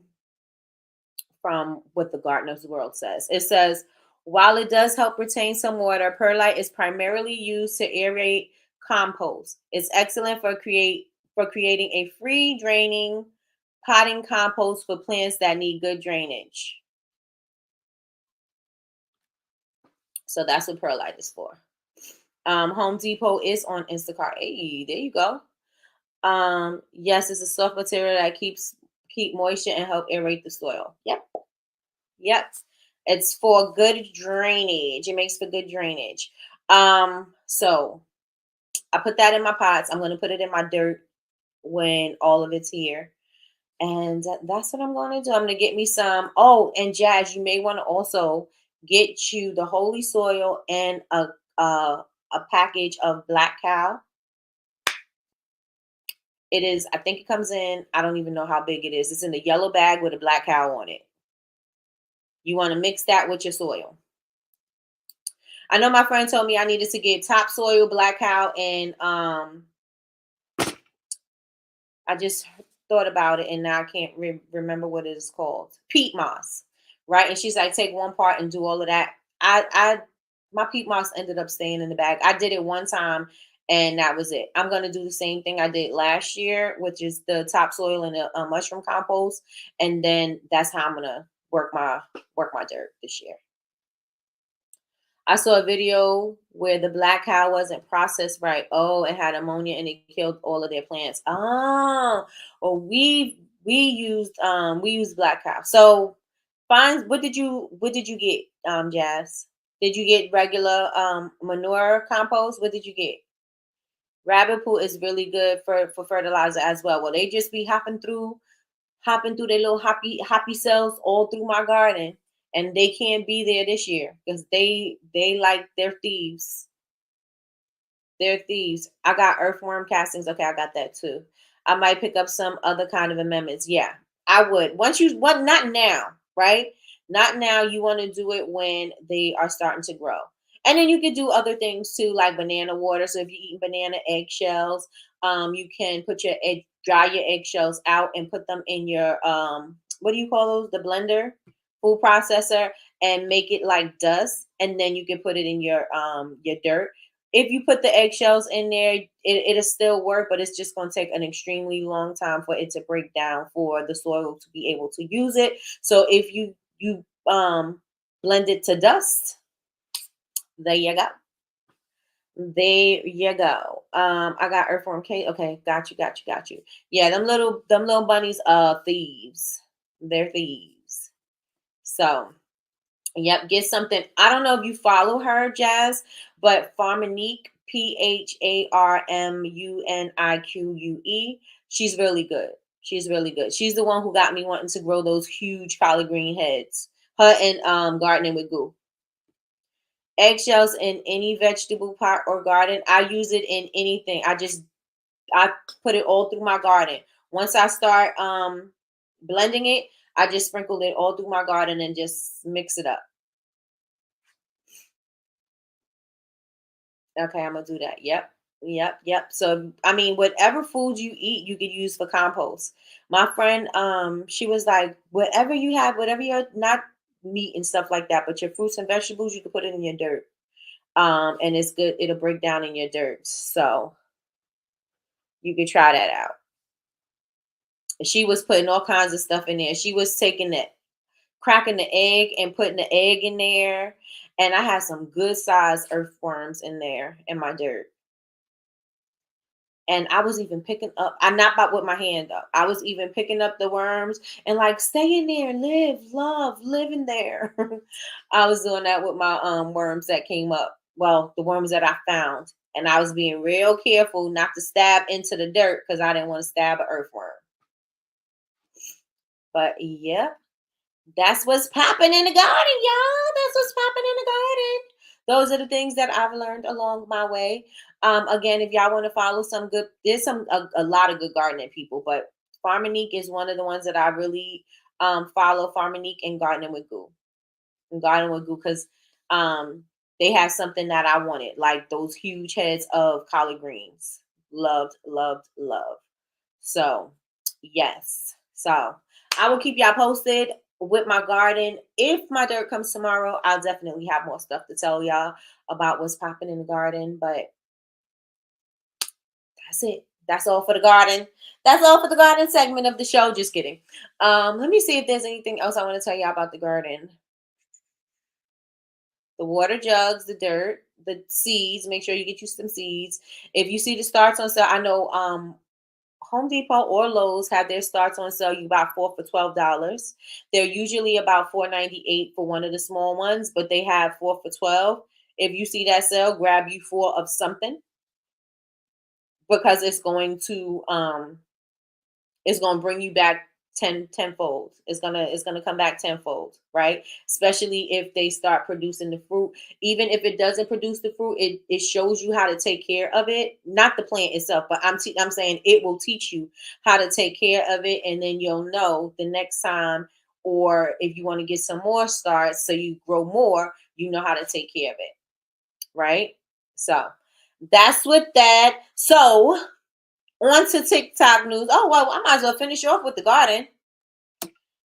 from what the Gardener's World says. It says, while it does help retain some water, perlite is primarily used to aerate compost. It's excellent for creating a free draining potting compost for plants that need good drainage. So that's what perlite is for. Home Depot is on Instacart. Hey, there you go. Yes, it's a soft material that keep moisture and help aerate the soil. Yep. Yep. It's for good drainage. It makes for good drainage. So I put that in my pots. I'm gonna put it in my dirt when all of it's here. And that's what I'm gonna do. I'm gonna get me some. Oh, and Jazz, you may want to also get you the holy soil and a package of black cow. It is, I think it comes in, I don't even know how big it is. It's in a yellow bag with a black cow on it. You want to mix that with your soil. I know my friend told me I needed to get topsoil, black cow, and I just thought about it and now I can't remember what it is called. Peat moss, right? And she's like, take one part and do all of that. My peat moss ended up staying in the bag. I did it one time and that was it. I'm gonna do the same thing I did last year, which is the topsoil and the mushroom compost, and then that's how I'm gonna work my dirt this year. I saw a video where the black cow wasn't processed right. Oh, it had ammonia and it killed all of their plants. Oh, well, we used black cow. So fine, what did you get, Jazz? Did you get regular manure compost? What did you get? Rabbit poo is really good for fertilizer as well. Well, they just be hopping through their little hoppy cells all through my garden, and they can't be there this year because they're thieves. They're thieves. I got earthworm castings. Okay, I got that too. I might pick up some other kind of amendments. Yeah, I would. Not now, right? Not now. You want to do it when they are starting to grow. And then you could do other things too, like banana water. So if you're eating banana eggshells, you can dry your eggshells out and put them in your what do you call those? The blender, food processor, and make it like dust. And then you can put it in your dirt. If you put the eggshells in there, it'll still work, but it's just going to take an extremely long time for it to break down for the soil to be able to use it. So if you blend it to dust, there you go. There you go. I got earthworm cake. Okay, got you. Yeah, them little bunnies are thieves. They're thieves. So yep, get something. I don't know if you follow her, Jazz, but Farmunique, Pharmunique. She's really good. She's really good. She's the one who got me wanting to grow those huge collard green heads. Her and gardening with goo. Eggshells in any vegetable pot or garden. I use it in anything. I put it all through my garden. Once I start blending it, I just sprinkle it all through my garden and just mix it up. Okay, I'm gonna do that. Yep. So I mean, whatever food you eat, you could use for compost. My friend, she was like, whatever you have, whatever you're not meat and stuff like that, but your fruits and vegetables, you can put it in your dirt. And it's good. It'll break down in your dirt. So you could try that out. She was putting all kinds of stuff in there. She was cracking the egg and putting the egg in there. And I had some good sized earthworms in there in my dirt. And I was even picking up, I'm not about with my hand up. I was even picking up the worms and like, stay in there, live in there. I was doing that with my worms that came up. Well, the worms that I found. And I was being real careful not to stab into the dirt because I didn't want to stab an earthworm. But yep, that's what's popping in the garden, y'all. That's what's popping in the garden. Those are the things that I've learned along my way. Again, if y'all want to follow some good, there's a lot of good gardening people, but Farminique is one of the ones that I really follow. Farminique and Gardening with Goo. And Gardening with Goo, because they have something that I wanted, like those huge heads of collard greens. Loved, loved, loved. So, yes. So, I will keep y'all posted with my garden. If my dirt comes tomorrow, I'll definitely have more stuff to tell y'all about what's popping in the garden. But that's it. That's all for the garden. That's all for the garden segment of the show. Just kidding. Let me see if there's anything else I want to tell y'all about the garden. The water jugs, the dirt, the seeds. Make sure you get you some seeds. If you see the starts on sale, I know Home Depot or Lowe's have their starts on sale. You buy 4 for $12. They're usually about $4.98 for one of the small ones, but they have 4 for $12. If you see that sale, grab you 4 of something, because it's going to bring you back tenfold. It's gonna come back tenfold, right? Especially if they start producing the fruit. Even if it doesn't produce the fruit, it shows you how to take care of it. Not the plant itself, but I'm saying it will teach you how to take care of it, and then you'll know the next time, or if you want to get some more starts so you grow more, you know how to take care of it, right? So that's with that. So on to TikTok news. Oh, well, I might as well finish off with the garden.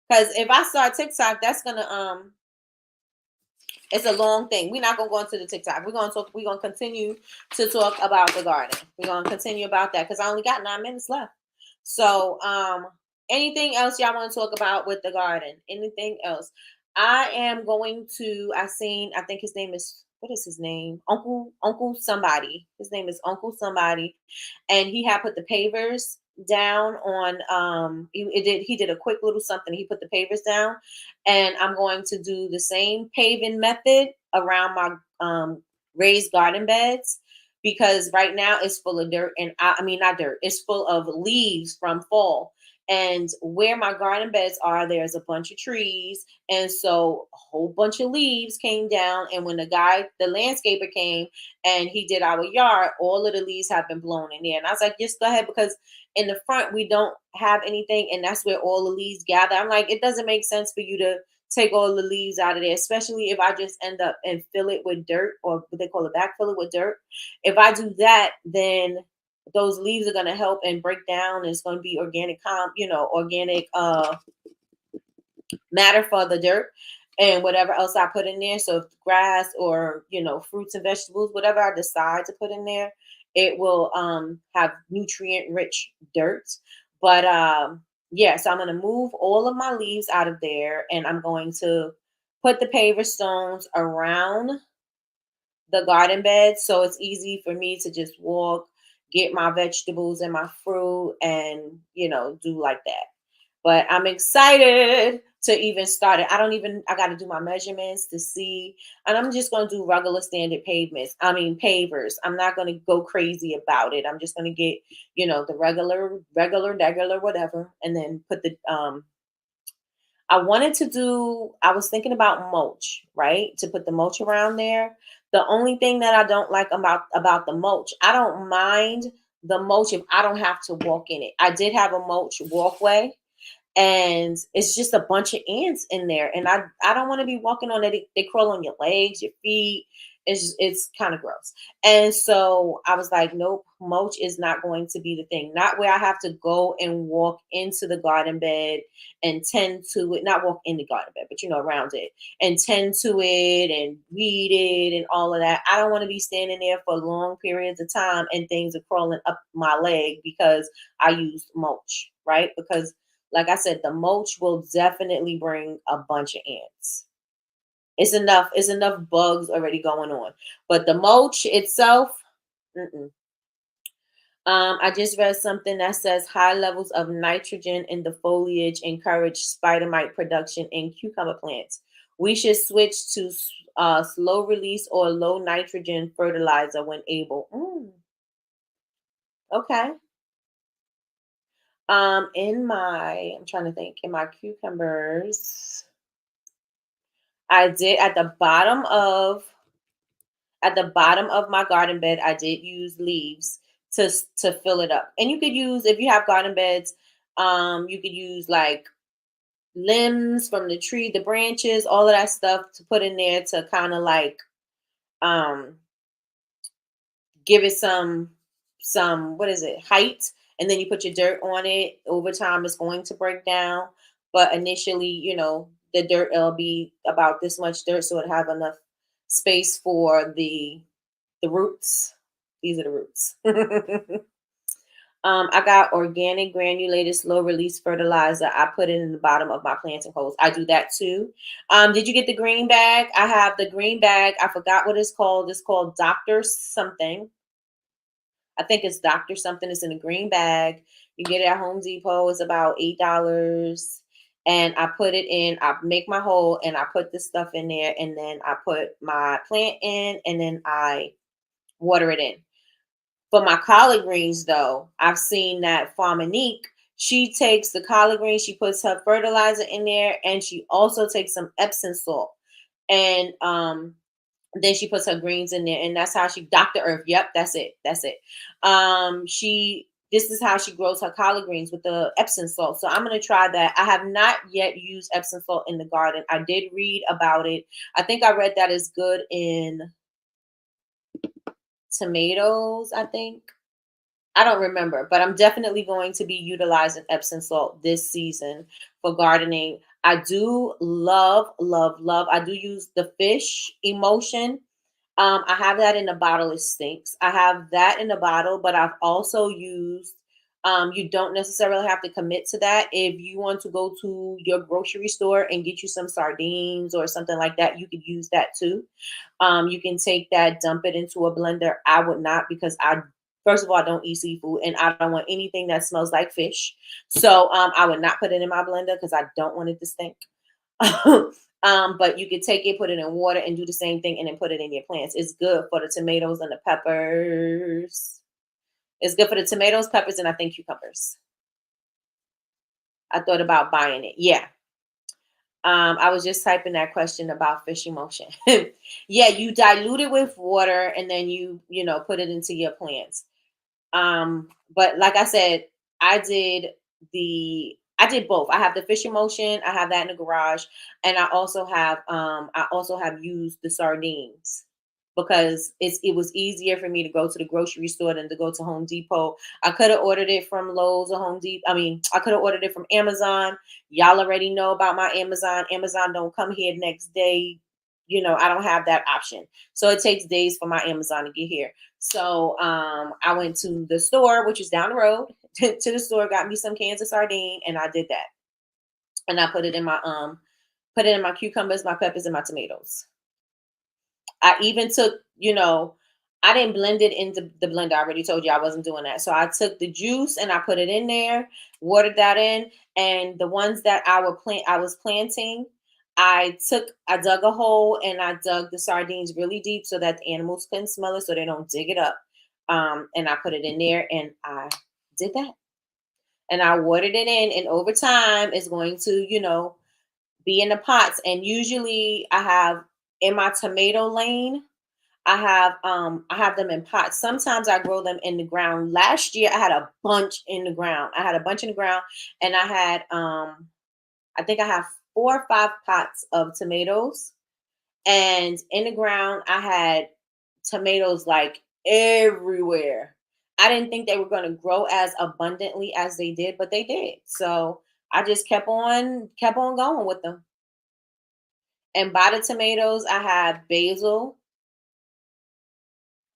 Because if I start TikTok, that's gonna it's a long thing. We're not gonna go into the TikTok. We're gonna continue to talk about the garden. We're gonna continue about that because I only got 9 minutes left. So anything else y'all want to talk about with the garden? Anything else? I am going to, I think his name is, what is his name? Uncle somebody. His name is Uncle somebody. And he had put the pavers down on, he did a quick little something. He put the pavers down, and I'm going to do the same paving method around my raised garden beds, because right now it's full of dirt, and I mean, not dirt, it's full of leaves from fall. And where my garden beds are, there's a bunch of trees. And so a whole bunch of leaves came down. And when the landscaper came and he did our yard, all of the leaves have been blown in there. And I was like, just go ahead, because in the front, we don't have anything. And that's where all the leaves gather. I'm like, it doesn't make sense for you to take all the leaves out of there, especially if I just end up and fill it with dirt, or what they call it, backfill it with dirt. If I do that, then those leaves are going to help and break down. It's going to be organic matter for the dirt and whatever else I put in there. So if grass or, fruits and vegetables, whatever I decide to put in there, it will have nutrient rich dirt. But yeah, so I'm going to move all of my leaves out of there, and I'm going to put the paver stones around the garden bed, so it's easy for me to just walk, get my vegetables and my fruit, and do like that. But I'm excited to even start it. I got to do my measurements to see, and I'm just going to do regular standard pavers. I'm not going to go crazy about it. I'm just going to get, the regular, whatever, and then put the, I was thinking about mulch, right? To put the mulch around there. The only thing that I don't like about the mulch, I don't mind the mulch if I don't have to walk in it. I did have a mulch walkway, and it's just a bunch of ants in there, and I don't want to be walking on it. They crawl on your legs, your feet. It's kind of gross. And so I was like, nope, mulch is not going to be the thing. Not where I have to go and walk into the garden bed and tend to it, not walk in the garden bed, but around it, and tend to it and weed it and all of that. I don't want to be standing there for long periods of time and things are crawling up my leg because I used mulch, right? Because like I said, the mulch will definitely bring a bunch of ants. It's enough bugs already going on. But the mulch itself, I just read something that says high levels of nitrogen in the foliage encourage spider mite production in cucumber plants, We should switch to slow release or low nitrogen fertilizer when able. Okay. I'm trying to think, in my cucumbers, I did at the bottom of my garden bed, I did use leaves to fill it up. And you could use, if you have garden beds, you could use like limbs from the tree, the branches, all of that stuff to put in there to kind of like um give it some what is it, height, and then you put your dirt on it. Over time it's going to break down, but initially, the dirt, it'll be about this much dirt, so it have enough space for the roots. These are the roots. I got organic granulated slow release fertilizer. I put it in the bottom of my planting holes. I do that too. Did you get the green bag? I have the green bag. I forgot what it's called. It's called Dr. Something. I think it's Dr. Something. It's in a green bag. You get it at Home Depot. It's about $8. And I put it in, I make my hole and I put this stuff in there, and then I put my plant in, and then I water it in. For my collard greens, though, I've seen that Farmanique, she takes the collard greens, she puts her fertilizer in there, and she also takes some Epsom salt. And then she puts her greens in there, and that's how she, Dr. Earth. Yep, that's it. That's it. This is how she grows her collard greens, with the Epsom salt. So I'm going to try that. I have not yet used Epsom salt in the garden. I did read about it. I think I read that it's good in tomatoes, I think. I don't remember, but I'm definitely going to be utilizing Epsom salt this season for gardening. I do love, love, love. I do use the fish emulsion. I have that in a bottle. It stinks. I have that in a bottle, but I've also used, you don't necessarily have to commit to that. If you want to go to your grocery store and get you some sardines or something like that, you could use that too. You can take that, dump it into a blender. I would not, because first of all, I don't eat seafood, and I don't want anything that smells like fish. So I would not put it in my blender because I don't want it to stink. But you could take it, put it in water, and do the same thing, and then put it in your plants. It's good for the tomatoes and the peppers. It's good for the tomatoes, peppers, and I think cucumbers. I thought about buying it. Yeah. I was just typing that question about fish emulsion. Yeah, you dilute it with water, and then you put it into your plants. But like I said, I did both. I have the fish emulsion, I have that in the garage, and I also have used the sardines because it was easier for me to go to the grocery store than to go to Home Depot. I could have ordered it from Lowe's or Home Depot. I mean, I could have ordered it from Amazon. Y'all already know about my Amazon. Amazon don't come here next day. I don't have that option. So it takes days for my Amazon to get here. So I went to the store, which is down the road, to the store, got me some cans of sardine, and I did that. And I put it in my cucumbers, my peppers, and my tomatoes. I even took, I didn't blend it into the blender. I already told you I wasn't doing that. So I took the juice and I put it in there, watered that in, and the ones that I was planting, I dug a hole and I dug the sardines really deep so that the animals couldn't smell it, so they don't dig it up. And I put it in there, and I did that. And I watered it in, and over time it's going to, be in the pots. And usually I have, in my tomato lane, I have them in pots. Sometimes I grow them in the ground. Last year I had a bunch in the ground. And I think I have 4 or 5 pots of tomatoes. And in the ground I had tomatoes like everywhere. I didn't think they were going to grow as abundantly as they did, but they did. So I just kept on going with them. And by the tomatoes, I have basil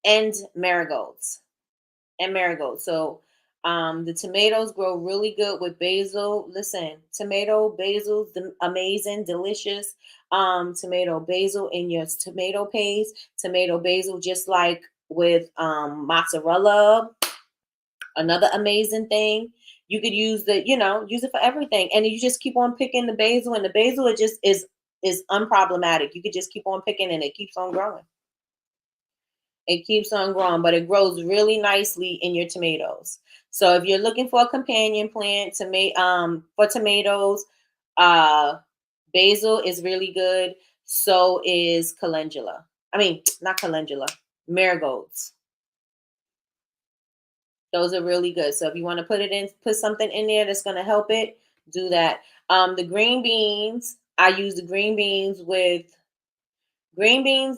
and marigolds. So the tomatoes grow really good with basil. Listen, basil, amazing, delicious. Tomato basil in your tomato paste. Tomato basil, just like with mozzarella. Another amazing thing. You could use use it for everything. And you just keep on picking the basil, and the basil, it just is is unproblematic. You could just keep on picking and it keeps on growing. It keeps on growing, but it grows really nicely in your tomatoes. So if you're looking for a companion plant for tomatoes, uh, basil is really good. So is calendula. I mean, not calendula, marigolds. Those are really good. So if you want to put something in there that's going to help it, do that. The green beans, I use the green beans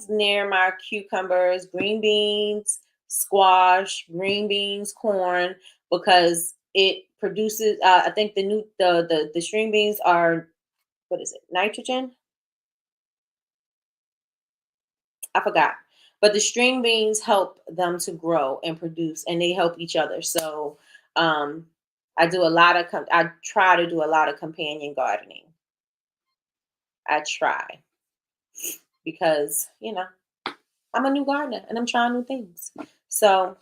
near my cucumbers, green beans, squash, green beans, corn, because it produces. I think the string beans are, what is it? Nitrogen? I forgot. But the string beans help them to grow and produce, and they help each other. So um, I try to do a lot of companion gardening. I try because I'm a new gardener and I'm trying new things. So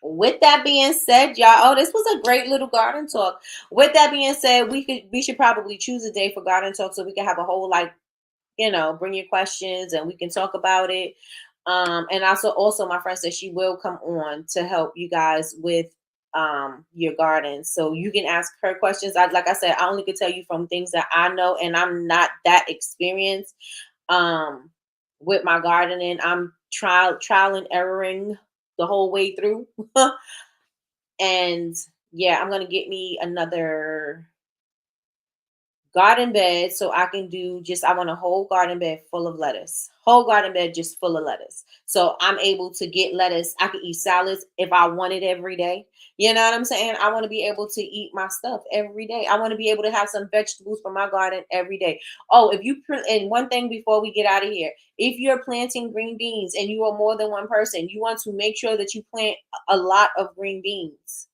with that being said, y'all, this was a great little garden talk. With that being said, we should probably choose a day for garden talk so we can have a whole bring your questions and we can talk about it. And also my friend said she will come on to help you guys with your gardens. So you can ask her questions. Like I said, I only could tell you from things that I know, and I'm not that experienced with my gardening. I'm trial and erroring the whole way through. And yeah, I'm gonna get me another garden bed so I can I want a whole garden bed full of lettuce. Whole garden bed just full of lettuce. So I'm able to get lettuce. I can eat salads if I want it every day. You know what I'm saying? I want to be able to eat my stuff every day. I want to be able to have some vegetables from my garden every day. Oh, and one thing before we get out of here, if you're planting green beans and you are more than one person, you want to make sure that you plant a lot of green beans.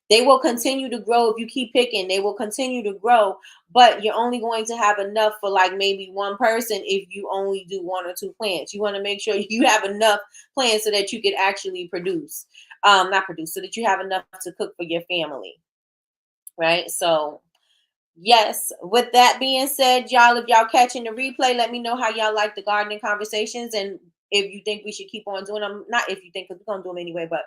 They will continue to grow if you keep picking. They will continue to grow, but you're only going to have enough for like maybe one person if you only do one or two plants. You want to make sure you have enough plants so that you can actually produce, not produce, so that you have enough to cook for your family, right? So yes, with that being said, y'all, if y'all catching the replay, let me know how y'all like the gardening conversations and if you think we should keep on doing them. Not if you think, because we're gonna do them anyway, but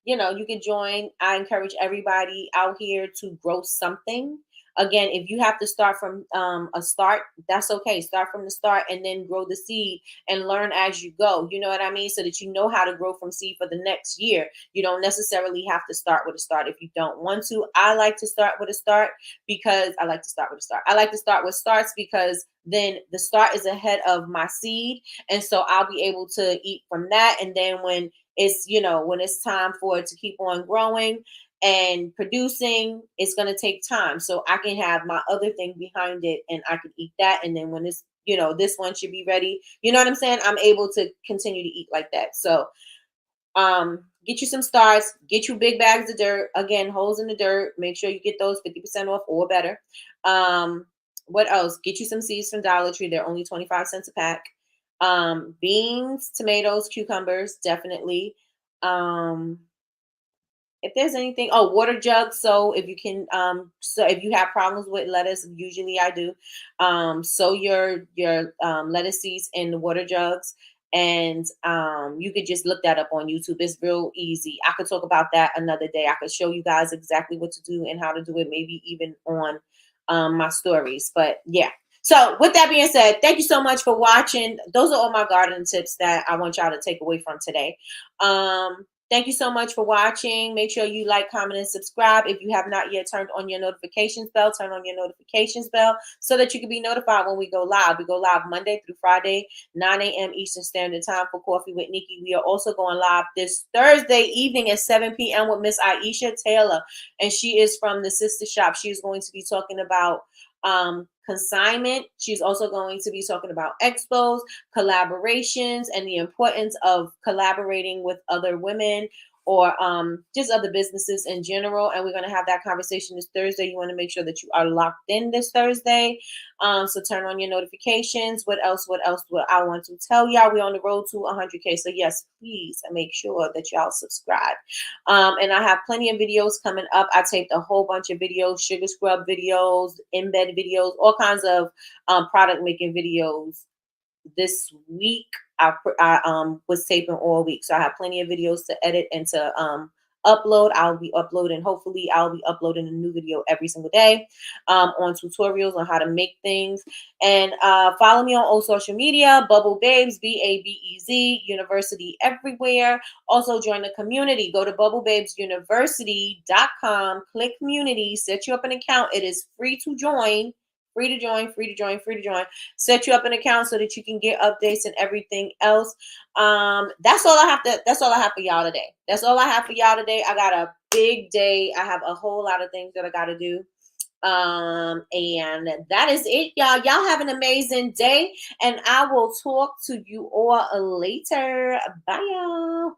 you can join. I encourage everybody out here to grow something. Again, if you have to start from a start, that's okay. Start from the start and then grow the seed and learn as you go. You know what I mean? So that you know how to grow from seed for the next year. You don't necessarily have to start with a start if you don't want to. I like to start with a start because I like to start with a start. I like to start with starts because then the start is ahead of my seed. And so I'll be able to eat from that. And then when it's time for it to keep on growing and producing, it's going to take time. So I can have my other thing behind it and I can eat that. And then when it's, this one should be ready, you know what I'm saying? I'm able to continue to eat like that. So get you some starts, get you big bags of dirt. Again, holes in the dirt. Make sure you get those 50% off or better. What else? Get you some seeds from Dollar Tree. They're only 25 cents a pack. Beans, tomatoes, cucumbers, definitely. If there's anything, water jugs. So if you can, so if you have problems with lettuce, usually I do, sow your lettuce seeds in the water jugs, and you could just look that up on YouTube. It's real easy. I could talk about that another day. I could show you guys exactly what to do and how to do it, maybe even on my stories. But yeah. So with that being said, thank you so much for watching. Those are all my gardening tips that I want y'all to take away from today. Thank you so much for watching. Make sure you like, comment, and subscribe. If you have not yet turned on your notifications bell, turn on your notifications bell so that you can be notified when we go live. We go live Monday through Friday, 9 a.m. Eastern Standard Time for Coffee with Nikki. We are also going live this Thursday evening at 7 p.m. with Miss Aisha Taylor, and she is from the Sister Shop. She is going to be talking about consignment. She's also going to be talking about expos, collaborations, and the importance of collaborating with other women or just other businesses in general. And we're going to have that conversation this Thursday. You want to make sure that you are locked in this Thursday. So turn on your notifications. What else do I want to tell y'all? We're on the road to 100K. So yes, please make sure that y'all subscribe. And I have plenty of videos coming up. I taped a whole bunch of videos, sugar scrub videos, embed videos, all kinds of product making videos this week. I was taping all week, so I have plenty of videos to edit and to upload. I'll be uploading. Hopefully, I'll be uploading a new video every single day on tutorials on how to make things. And follow me on all social media, Bubble Babes, BABEZ, University everywhere. Also, join the community. Go to BubbleBabesUniversity.com, click community, set you up an account. It is free to join. Free to join. Set you up an account so that you can get updates and everything else. That's all I have for y'all today. I got a big day. I have a whole lot of things that I got to do. And that is it, y'all. Y'all have an amazing day, and I will talk to you all later. Bye, y'all.